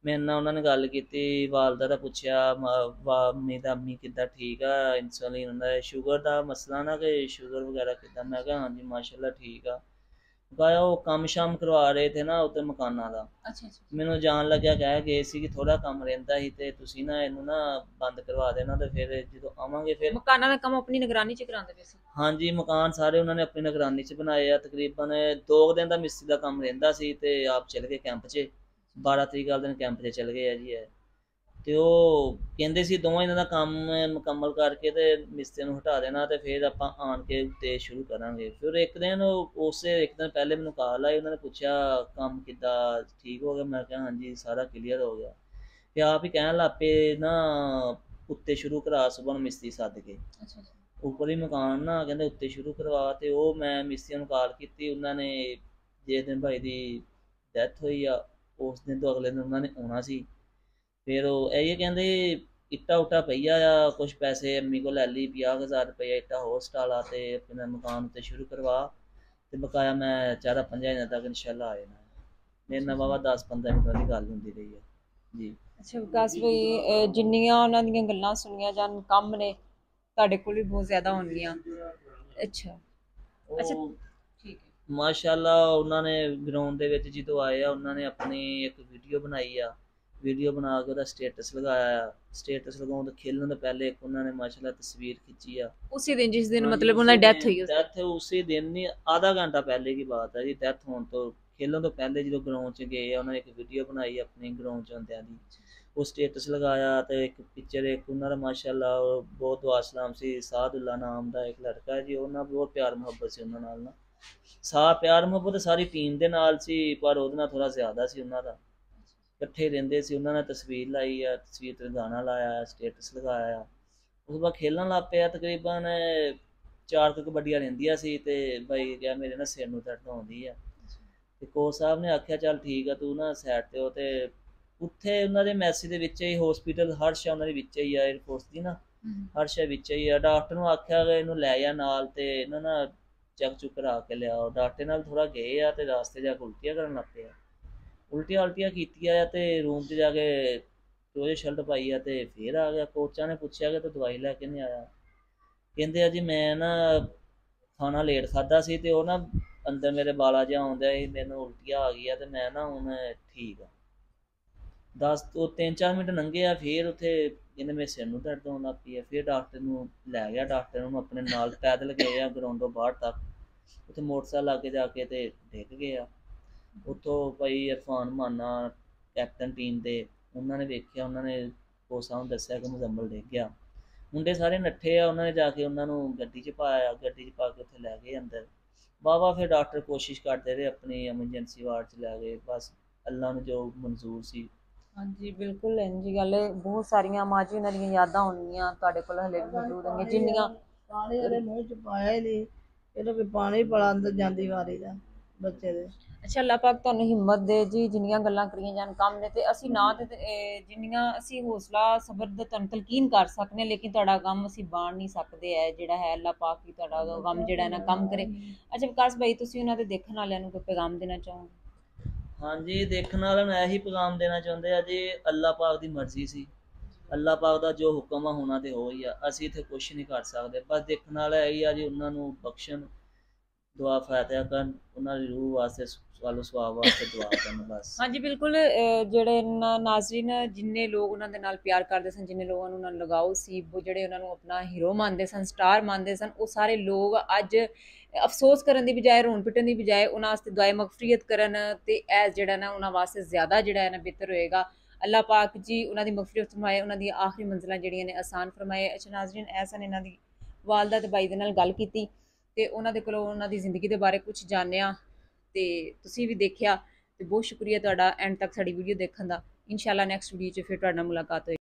ਮੇਰੇ ਨਾਲ ਉਹਨਾਂ ਨੇ ਗੱਲ ਕੀਤੀ, ਵਾਲਦਾ ਦਾ ਪੁੱਛਿਆ ਮੰਮੀ ਕਿੱਦਾਂ ਠੀਕ ਆ, ਇਨਸੂਲਿਨ ਹੁੰਦਾ, ਸ਼ੂਗਰ ਦਾ ਮਸਲਾ ਨਾ ਕਿ ਸ਼ੂਗਰ ਵਗੈਰਾ ਕਿੱਦਾਂ। ਮੈਂ ਕਿਹਾ ਹਾਂਜੀ ਮਾਸ਼ਾਅੱਲਾ ਠੀਕ ਆ। ਗਾਇਆ ਉਹ ਕੰਮ ਸ਼ਾਮ ਕਰਵਾ ਰਹੇ ਥੇ ਨਾ ਉੱਤੇ ਮਕਾਨਾਂ ਦਾ। ਮੈਨੂੰ ਜਾਣ ਲੱਗਿਆ ਕਹਿ ਗਏ ਸੀ ਕਿ ਥੋੜਾ ਕੰਮ ਰਹਿੰਦਾ ਸੀ ਤੇ ਤੁਸੀਂ ਨਾ ਇਹਨੂੰ ਨਾ ਬੰਦ ਕਰਵਾ ਦੇਣਾ ਤੇ ਫਿਰ ਜਦੋਂ ਆਵਾਂਗੇ ਫਿਰ। ਮਕਾਨਾਂ ਦਾ ਕੰਮ ਆਪਣੀ ਨਿਗਰਾਨੀ 'ਚ ਕਰਾਉਂਦੇ ਪਏ ਸੀ? ਹਾਂਜੀ ਮਕਾਨ ਸਾਰੇ ਉਹਨਾਂ ਨੇ ਆਪਣੀ ਨਿਗਰਾਨੀ 'ਚ ਬਣਾਏ ਆ। ਤਕਰੀਬਨ 2 ਦਿਨ ਦਾ ਮਿਸਤਰੀ ਦਾ ਕੰਮ ਰਹਿੰਦਾ ਸੀ ਤੇ ਆਪ ਚਲੇ ਗਏ ਕੈਂਪ 'ਚ। 12 ਤਰੀਕ ਵਾਲੇ ਦਿਨ ਕੈਂਪ 'ਚ ਚਲੇ ਗਏ ਆ ਜੀ ਇਹ। ਤੇ ਉਹ ਕਹਿੰਦੇ ਸੀ ਦੋਵਾਂ ਇਹਨਾਂ ਦਾ ਕੰਮ ਮੁਕੰਮਲ ਕਰਕੇ ਤੇ ਮਿਸਤਰੀ ਨੂੰ ਹਟਾ ਦੇਣਾ ਤੇ ਫਿਰ ਆਪਾਂ ਆਣ ਕੇ ਉੱਤੇ ਸ਼ੁਰੂ ਕਰਾਂਗੇ। ਫਿਰ ਇੱਕ ਦਿਨ ਇੱਕ ਦਿਨ ਪਹਿਲੇ ਮੈਨੂੰ ਕਾਲ ਆਈ, ਉਹਨਾਂ ਨੇ ਪੁੱਛਿਆ ਕੰਮ ਕਿੱਦਾਂ ਠੀਕ ਹੋ ਗਿਆ। ਮੈਂ ਕਿਹਾ ਹਾਂਜੀ ਸਾਰਾ ਕਲੀਅਰ ਹੋ ਗਿਆ। ਤੇ ਆਪ ਹੀ ਕਹਿਣ ਲੱਗ ਪਏ ਨਾ ਉੱਤੇ ਸ਼ੁਰੂ ਕਰਾ, ਸੁਬਹ ਨੂੰ ਮਿਸਤਰੀ ਸੱਦ ਕੇ। ਉੱਪਰ ਹੀ ਮਕਾਨ ਨਾ ਕਹਿੰਦੇ ਉੱਤੇ ਸ਼ੁਰੂ ਕਰਵਾ। ਤੇ ਉਹ ਮੈਂ ਮਿਸਤਰੀਆਂ ਨੂੰ ਕਾਲ ਕੀਤੀ, ਉਹਨਾਂ ਨੇ ਜਿਸ ਦਿਨ ਭਾਈ ਦੀ ਡੈਥ ਹੋਈ ਆ ਉਸ ਦਿਨ ਤੋਂ ਅਗਲੇ ਦਿਨ ਉਹਨਾਂ ਨੇ ਆਉਣਾ ਸੀ। ਫਿਰ ਉਹ ਇਹ ਕਹਿੰਦੇ ਇੱਟਾਂ ਉੱਟਾਂ ਪਈਆ ਆ, ਕੁਛ ਪੈਸੇ ਅੰਮੀ ਕੋਲ ਲੈ ਲਈ, 50,000 ਰੁਪਇਆ ਇੱਟਾਂ ਹੋਰ ਸਟਾਲਾ ਤੇ ਆਪਣਾ ਮਕਾਨ ਉੱਤੇ ਸ਼ੁਰੂ ਕਰਵਾ ਤੇ ਬਕਾਇਆ ਮੈਂ 4-5 ਦਿਨਾਂ ਤੱਕ ਇਨਸ਼ਾਅੱਲਾ ਆ ਜਾਣਾ। ਮੇਰੇ ਨਾਲ ਵਾਵਾ 10-15 ਮਿੰਟ ਦੀ ਗੱਲ ਹੁੰਦੀ ਰਹੀ ਹੈ ਜੀ। ਅੱਛਾ ਵਿਕਾਸ ਭਾਈ, ਜਿੰਨੀਆਂ ਉਹਨਾਂ ਦੀਆਂ ਗੱਲਾਂ ਸੁਣੀਆਂ ਜਾਣ, ਕੰਮ ਨੇ ਤੁਹਾਡੇ ਕੋਲ ਵੀ ਬਹੁਤ ਜ਼ਿਆਦਾ ਹੋਣਗੀਆਂ। ਅੱਛਾ ਠੀਕ ਹੈ। ਮਾਸ਼ਾਅੱਲਾ ਉਹਨਾਂ ਨੇ ਗਰਾਊਂਡ ਦੇ ਵਿੱਚ ਜਦੋਂ ਆਏ ਆ ਉਹਨਾਂ ਨੇ ਆਪਣੀ ਇੱਕ ਵੀਡੀਓ ਬਣਾਈ ਆ। ਵੀਡੀਓ ਬਣਾ ਕੇ ਉਹਦਾ ਸਟੇਟਸ ਲਗਾਇਆ ਆ। ਸਟੇਟਸ ਲਗਾਉਣ ਤੋਂ ਖੇਲਣ ਤੋਂ ਪਹਿਲੇ ਇੱਕ ਉਹਨਾਂ ਨੇ ਮਾਸ਼ਾਅੱਲਾ ਤਸਵੀਰ ਖਿੱਚੀ ਆ। ਉਸੇ ਦਿਨ ਜਿਸ ਦਿਨ ਮਤਲਬ ਉਹਨਾਂ ਦੀ ਡੈਥ ਹੋਈ? ਡੈਥ ਉਸੇ ਦਿਨ ਨਹੀਂ, ਆਧਾ ਘੰਟਾ ਪਹਿਲੇ ਦੀ ਬਾਤ ਹੈ ਜੀ। ਡੈਥ ਹੋਣ ਤੋਂ ਖੇਲਣ ਤੋਂ ਪਹਿਲੇ ਜਦੋਂ ਗਰਾਊਂਡ 'ਚ ਗਏ ਆ ਉਹਨਾਂ ਨੇ ਇੱਕ ਵੀਡੀਓ ਬਣਾਈ ਆਪਣੀ ਗਰਾਊਂਡ 'ਚ ਹੁੰਦਿਆਂ ਦੀ। ਉਹ ਸਟੇਟਸ ਲਗਾਇਆ ਤੇ ਇੱਕ ਪਿਕਚਰ ਇੱਕ ਉਹਨਾਂ ਦਾ ਮਾਸ਼ਾਅੱਲਾ ਬਹੁਤ ਦੁਆ ਸਲਾਮ ਸੀ। ਸਾਦੁੱਲਾ ਨਾਮ ਦਾ ਇੱਕ ਲੜਕਾ ਜੀ, ਉਹਨਾਂ ਬਹੁਤ ਪਿਆਰ ਮੁਹੱਬਤ ਸੀ ਉਹਨਾਂ ਨਾਲ ਨਾ। ਪਿਆਰ ਮੁਹੱਬਤ ਸਾਰੀ ਟੀਮ ਦੇ ਨਾਲ ਸੀ ਪਰ ਉਹਦੇ ਨਾਲ ਥੋੜਾ ਜ਼ਿਆਦਾ ਸੀ ਉਹਨਾਂ ਦਾ। ਇਕੱਠੇ ਰਹਿੰਦੇ ਸੀ। ਉਹਨਾਂ ਨੇ ਤਸਵੀਰ ਲਾਈ ਆ, ਤਸਵੀਰ ਤੇ ਗਾਣਾ ਲਾਇਆ, ਸਟੇਟਸ ਲਗਾਇਆ। ਉਸ ਤੋਂ ਬਾਅਦ ਖੇਲਣ ਲੱਗ ਪਿਆ। ਤਕਰੀਬਨ 4 ਕਬੱਡੀਆਂ ਰਹਿੰਦੀਆਂ ਸੀ ਤੇ ਬਾਈ ਕਿਹਾ ਮੇਰੇ ਨਾ ਸਿਰ ਨੂੰ ਦਰਦ ਆਉਂਦੀ ਆ। ਤੇ ਕੋਚ ਸਾਹਿਬ ਨੇ ਆਖਿਆ ਚੱਲ ਠੀਕ ਆ ਤੂੰ ਨਾ ਸਾਈਡ ਤੇ ਹੋ। ਤੇ ਉੱਥੇ ਉਹਨਾਂ ਦੇ ਮੈਸੇਜ ਦੇ ਵਿੱਚ ਹੀ ਹਸਪੀਟਲ ਹਰਸ਼ਾ ਉਹਨਾਂ ਦੇ ਵਿੱਚ ਹੀ ਆ, 에ਅਰਫੋਰਸ ਦੀ ਨਾ ਹਰਸ਼ਾ ਵਿੱਚ ਹੀ ਆ। ਡਾਕਟਰ ਨੂੰ ਆਖਿਆ ਗਿਆ ਇਹਨੂੰ ਲੈ ਜਾ ਨਾਲ ਤੇ ਇਹਨਾਂ ਨਾ ਚੈੱਕ ਚੁੱਕ ਕਰਾ ਕੇ ਲਿਆਓ। ਡਾਕਟਰ ਨਾਲ ਥੋੜਾ ਗਏ ਆ ਤੇ ਰਾਸਤੇ ਜਾ ਕੇ ਉਲਟੀਆਂ ਕਰਨ ਲੱਗ ਪਏ ਆ। ਉਲਟੀਆਂ ਕੀਤੀਆਂ ਆ ਤੇ ਰੂਮ 'ਚ ਜਾ ਕੇ ਟੋਏ ਸ਼ਰਟ ਪਾਈ ਆ ਤੇ ਫਿਰ ਆ ਗਿਆ। ਕੋਚਾਂ ਨੇ ਪੁੱਛਿਆ ਕਿ ਤੂੰ ਦਵਾਈ ਲੈ ਕੇ ਨਹੀਂ ਆਇਆ? ਕਹਿੰਦੇ ਆ ਜੀ ਮੈਂ ਨਾ ਖਾਣਾ ਲੇਟ ਖਾਧਾ ਸੀ ਤੇ ਉਹ ਨਾ ਅੰਦਰ ਮੇਰੇ ਬਾਲਾ ਜਿਹਾ ਆਉਂਦਾ ਸੀ, ਮੈਨੂੰ ਉਲਟੀਆਂ ਆ ਗਈਆਂ ਤੇ ਮੈਂ ਨਾ ਹੁਣ ਠੀਕ ਆ। 3-4 ਮਿੰਟ ਲੰਘੇ ਆ। ਫਿਰ ਉੱਥੇ ਕਹਿੰਦੇ ਮੇਰੇ ਸਿਰ ਨੂੰ ਦਰਦ ਆਉਣ ਲੱਗ ਪਈ ਆ। ਫਿਰ ਡਾਕਟਰ ਨੂੰ ਲੈ ਗਿਆ। ਡਾਕਟਰ ਨੂੰ ਆਪਣੇ ਨਾਲ ਪੈਦਲ ਗਏ ਆ ਗਰਾਊਂਡੋਂ ਬਾਹਰ ਤੱਕ। ਉੱਥੇ ਮੋਟਰਸਾਈਕਲ ਲਾ ਕੇ ਜਾ ਕੇ ਤੇ ਡਿੱਗ ਗਏ ਆ। ਉੱਥੋਂ ਭਾਈ ਇਰਫਾਨ ਮਾਨਾ ਕੈਪਟਨ ਟੀਮ ਦੇ, ਉਹਨਾਂ ਨੇ ਵੇਖਿਆ, ਉਹਨਾਂ ਨੇ ਕੋਚ ਸਾਹਿਬ ਨੂੰ ਦੱਸਿਆ ਕਿ ਮੁਜ਼ੰਮਲ ਡਿੱਗ ਗਿਆ। ਮੁੰਡੇ ਸਾਰੇ ਨੱਠੇ ਆ। ਉਹਨਾਂ ਨੇ ਜਾ ਕੇ ਉਹਨਾਂ ਨੂੰ ਗੱਡੀ 'ਚ ਪਾਇਆ, ਗੱਡੀ 'ਚ ਪਾ ਕੇ ਉੱਥੇ ਲੈ ਗਏ ਅੰਦਰ। ਵਾਹਵਾ ਫਿਰ ਡਾਕਟਰ ਕੋਸ਼ਿਸ਼ ਕਰਦੇ ਰਹੇ, ਆਪਣੀ ਐਮਰਜੈਂਸੀ ਵਾਰਡ 'ਚ ਲੈ ਗਏ। ਬਸ ਅੱਲਾ ਨੂੰ ਜੋ ਮਨਜ਼ੂਰ ਸੀ। ਹਾਂਜੀ ਬਿਲਕੁਲ ਇੰਝ ਗੱਲ ਹੈ। ਬਹੁਤ ਸਾਰੀਆਂ ਮਾਂ ਜੀ ਉਹਨਾਂ ਦੀਆਂ ਯਾਦਾਂ ਹੋਣਗੀਆਂ ਤੁਹਾਡੇ ਕੋਲ ਹਲੇ ਵੀ ਮੌਜੂਦ ਹੋਣਗੀਆਂ ਜਿੰਨੀਆਂ ਪਾਣੀ ਉਹਦੇ ਮੂੰਹ 'ਚ ਪਾਇਆ ਹੀ ਨਹੀਂ। ਇਹਨੂੰ ਕੋਈ ਪਾਣੀ ਬੜਾ ਅੰਦਰ ਜਾਂਦੀ ਵਾਰੀ ਦਾ ਬੱਚੇ ਦੇ। ਅੱਛਾ ਅੱਲਾਹ ਪਾਕ ਤੁਹਾਨੂੰ ਹਿੰਮਤ ਦੇ ਜੀ। ਜਿੰਨੀਆਂ ਗੱਲਾਂ ਕਰੀਆਂ ਜਾਣ ਕੰਮ ਨੇ ਤੇ ਅਸੀਂ ਨਾ ਤੇ ਜਿੰਨੀਆਂ ਅਸੀਂ ਹੌਸਲਾ ਸਬਰ ਦਾ ਤੁਹਾਨੂੰ ਤਲਕੀਨ ਕਰ ਸਕਦੇ ਹਾਂ, ਲੇਕਿਨ ਤੁਹਾਡਾ ਕੰਮ ਅਸੀਂ ਬਾਣ ਨਹੀਂ ਸਕਦੇ ਹੈ ਜਿਹੜਾ ਹੈ। ਅੱਲਾਹ ਪਾਕ ਹੀ ਤੁਹਾਡਾ ਕੰਮ ਜਿਹੜਾ ਨਾ ਕੰਮ ਕਰੇ। ਅੱਛਾ ਵਿਕਾਸ ਭਾਈ, ਤੁਸੀਂ ਉਹਨਾਂ ਦੇ ਦੇਖਣ ਵਾਲਿਆਂ ਨੂੰ ਕੋਈ ਪੈਗਾਮ ਦੇਣਾ ਚਾਹੋਗੇ? ਹਾਂਜੀ ਦੇਖਣ ਵਾਲਿਆਂ ਨੂੰ ਇਹੀ ਪੈਗਾਮ ਦੇਣਾ ਚਾਹੁੰਦੇ ਆ ਜੀ, ਅੱਲਾਹ ਪਾਕ ਦੀ ਮਰਜ਼ੀ ਸੀ। ਅੱਲਾਹ ਪਾਕ ਦਾ ਜੋ ਹੁਕਮ ਆ ਹੋਣਾ ਤੇ ਹੋ ਹੀ ਆ। ਅਸੀਂ ਇੱਥੇ ਕੁਛ ਨਹੀਂ ਕਰ ਸਕਦੇ। ਬਸ ਦੇਖਣ ਵਾਲਾ ਇਹੀ ਆ ਜੀ, ਉਹਨਾਂ ਨੂੰ ਬਖਸ਼ਣ, ਦੁਆ ਫਾਤਿਹਾ ਕਰਨ, ਉਹਨਾਂ ਦੀ ਰੂਹ ਵਾਸਤੇ ਵਾਲੋ ਸਵਾਬ ਵਾਸਤੇ ਦੁਆ ਕਰਨ ਬਸ। ਹਾਂਜੀ ਬਿਲਕੁਲ। ਜਿਹੜੇ ਨਾਜ਼ਰੀਨ ਜਿੰਨੇ ਲੋਕ ਉਹਨਾਂ ਦੇ ਨਾਲ ਪਿਆਰ ਕਰਦੇ ਸਨ, ਜਿੰਨੇ ਲੋਕਾਂ ਨੂੰ ਉਹਨਾਂ ਨੂੰ ਲਗਾਓ ਸੀ, ਜਿਹੜੇ ਉਹਨਾਂ ਨੂੰ ਆਪਣਾ ਹੀਰੋ ਮੰਨਦੇ ਸਨ, ਸਟਾਰ ਮੰਨਦੇ ਸਨ, ਉਹ ਸਾਰੇ ਲੋਕ ਅੱਜ ਅਫਸੋਸ ਕਰਨ ਦੀ ਬਜਾਏ, ਰੋਣ ਪਿੱਟਣ ਦੀ ਬਜਾਏ ਉਹਨਾਂ ਵਾਸਤੇ ਦੁਆਏ ਮਗਫਰੀਅਤ ਕਰਨ ਤੇ ਇਹ ਜਿਹੜਾ ਨਾ ਉਹਨਾਂ ਵਾਸਤੇ ਜ਼ਿਆਦਾ ਜਿਹੜਾ ਹੈ ਨਾ ਬਿਹਤਰ ਹੋਏਗਾ। ਅੱਲਾਹ ਪਾਕ ਜੀ ਉਹਨਾਂ ਦੀ ਮਗਫਿਰਤ ਫਰਮਾਏ, ਉਹਨਾਂ ਦੀਆਂ ਆਖਰੀ ਮੰਜ਼ਿਲਾਂ ਜਿਹੜੀਆਂ ਨੇ ਆਸਾਨ ਫਰਮਾਏ। ਅੱਛਾ ਨਾਜ਼ਰੀਨ, ਐਸਾ ਨੇ ਇਹਨਾਂ ਦੀ ਵਾਲਦਾ ਤੇ ਬਾਈ ਦੇ ਨਾਲ ਗੱਲ ਕੀਤੀ ਤੇ ਉਹਨਾਂ ਦੇ ਕੋਲੋਂ ਉਹਨਾਂ ਦੀ ਜ਼ਿੰਦਗੀ ਦੇ ਬਾਰੇ ਕੁਝ ਜਾਣਿਆ ਤੇ ਤੁਸੀਂ ਵੀ ਦੇਖਿਆ ਤੇ ਬਹੁਤ ਸ਼ੁਕਰੀਆ ਤੁਹਾਡਾ ਐਂਡ ਤੱਕ ਸਾਡੀ ਵੀਡੀਓ ਦੇਖਣ ਦਾ। ਇਨਸ਼ਾਅੱਲਾ ਨੈਕਸਟ ਵੀਡੀਓ 'ਚ ਫਿਰ ਤੁਹਾਡੇ ਨਾਲ ਮੁਲਾਕਾਤ ਹੋਏਗੀ।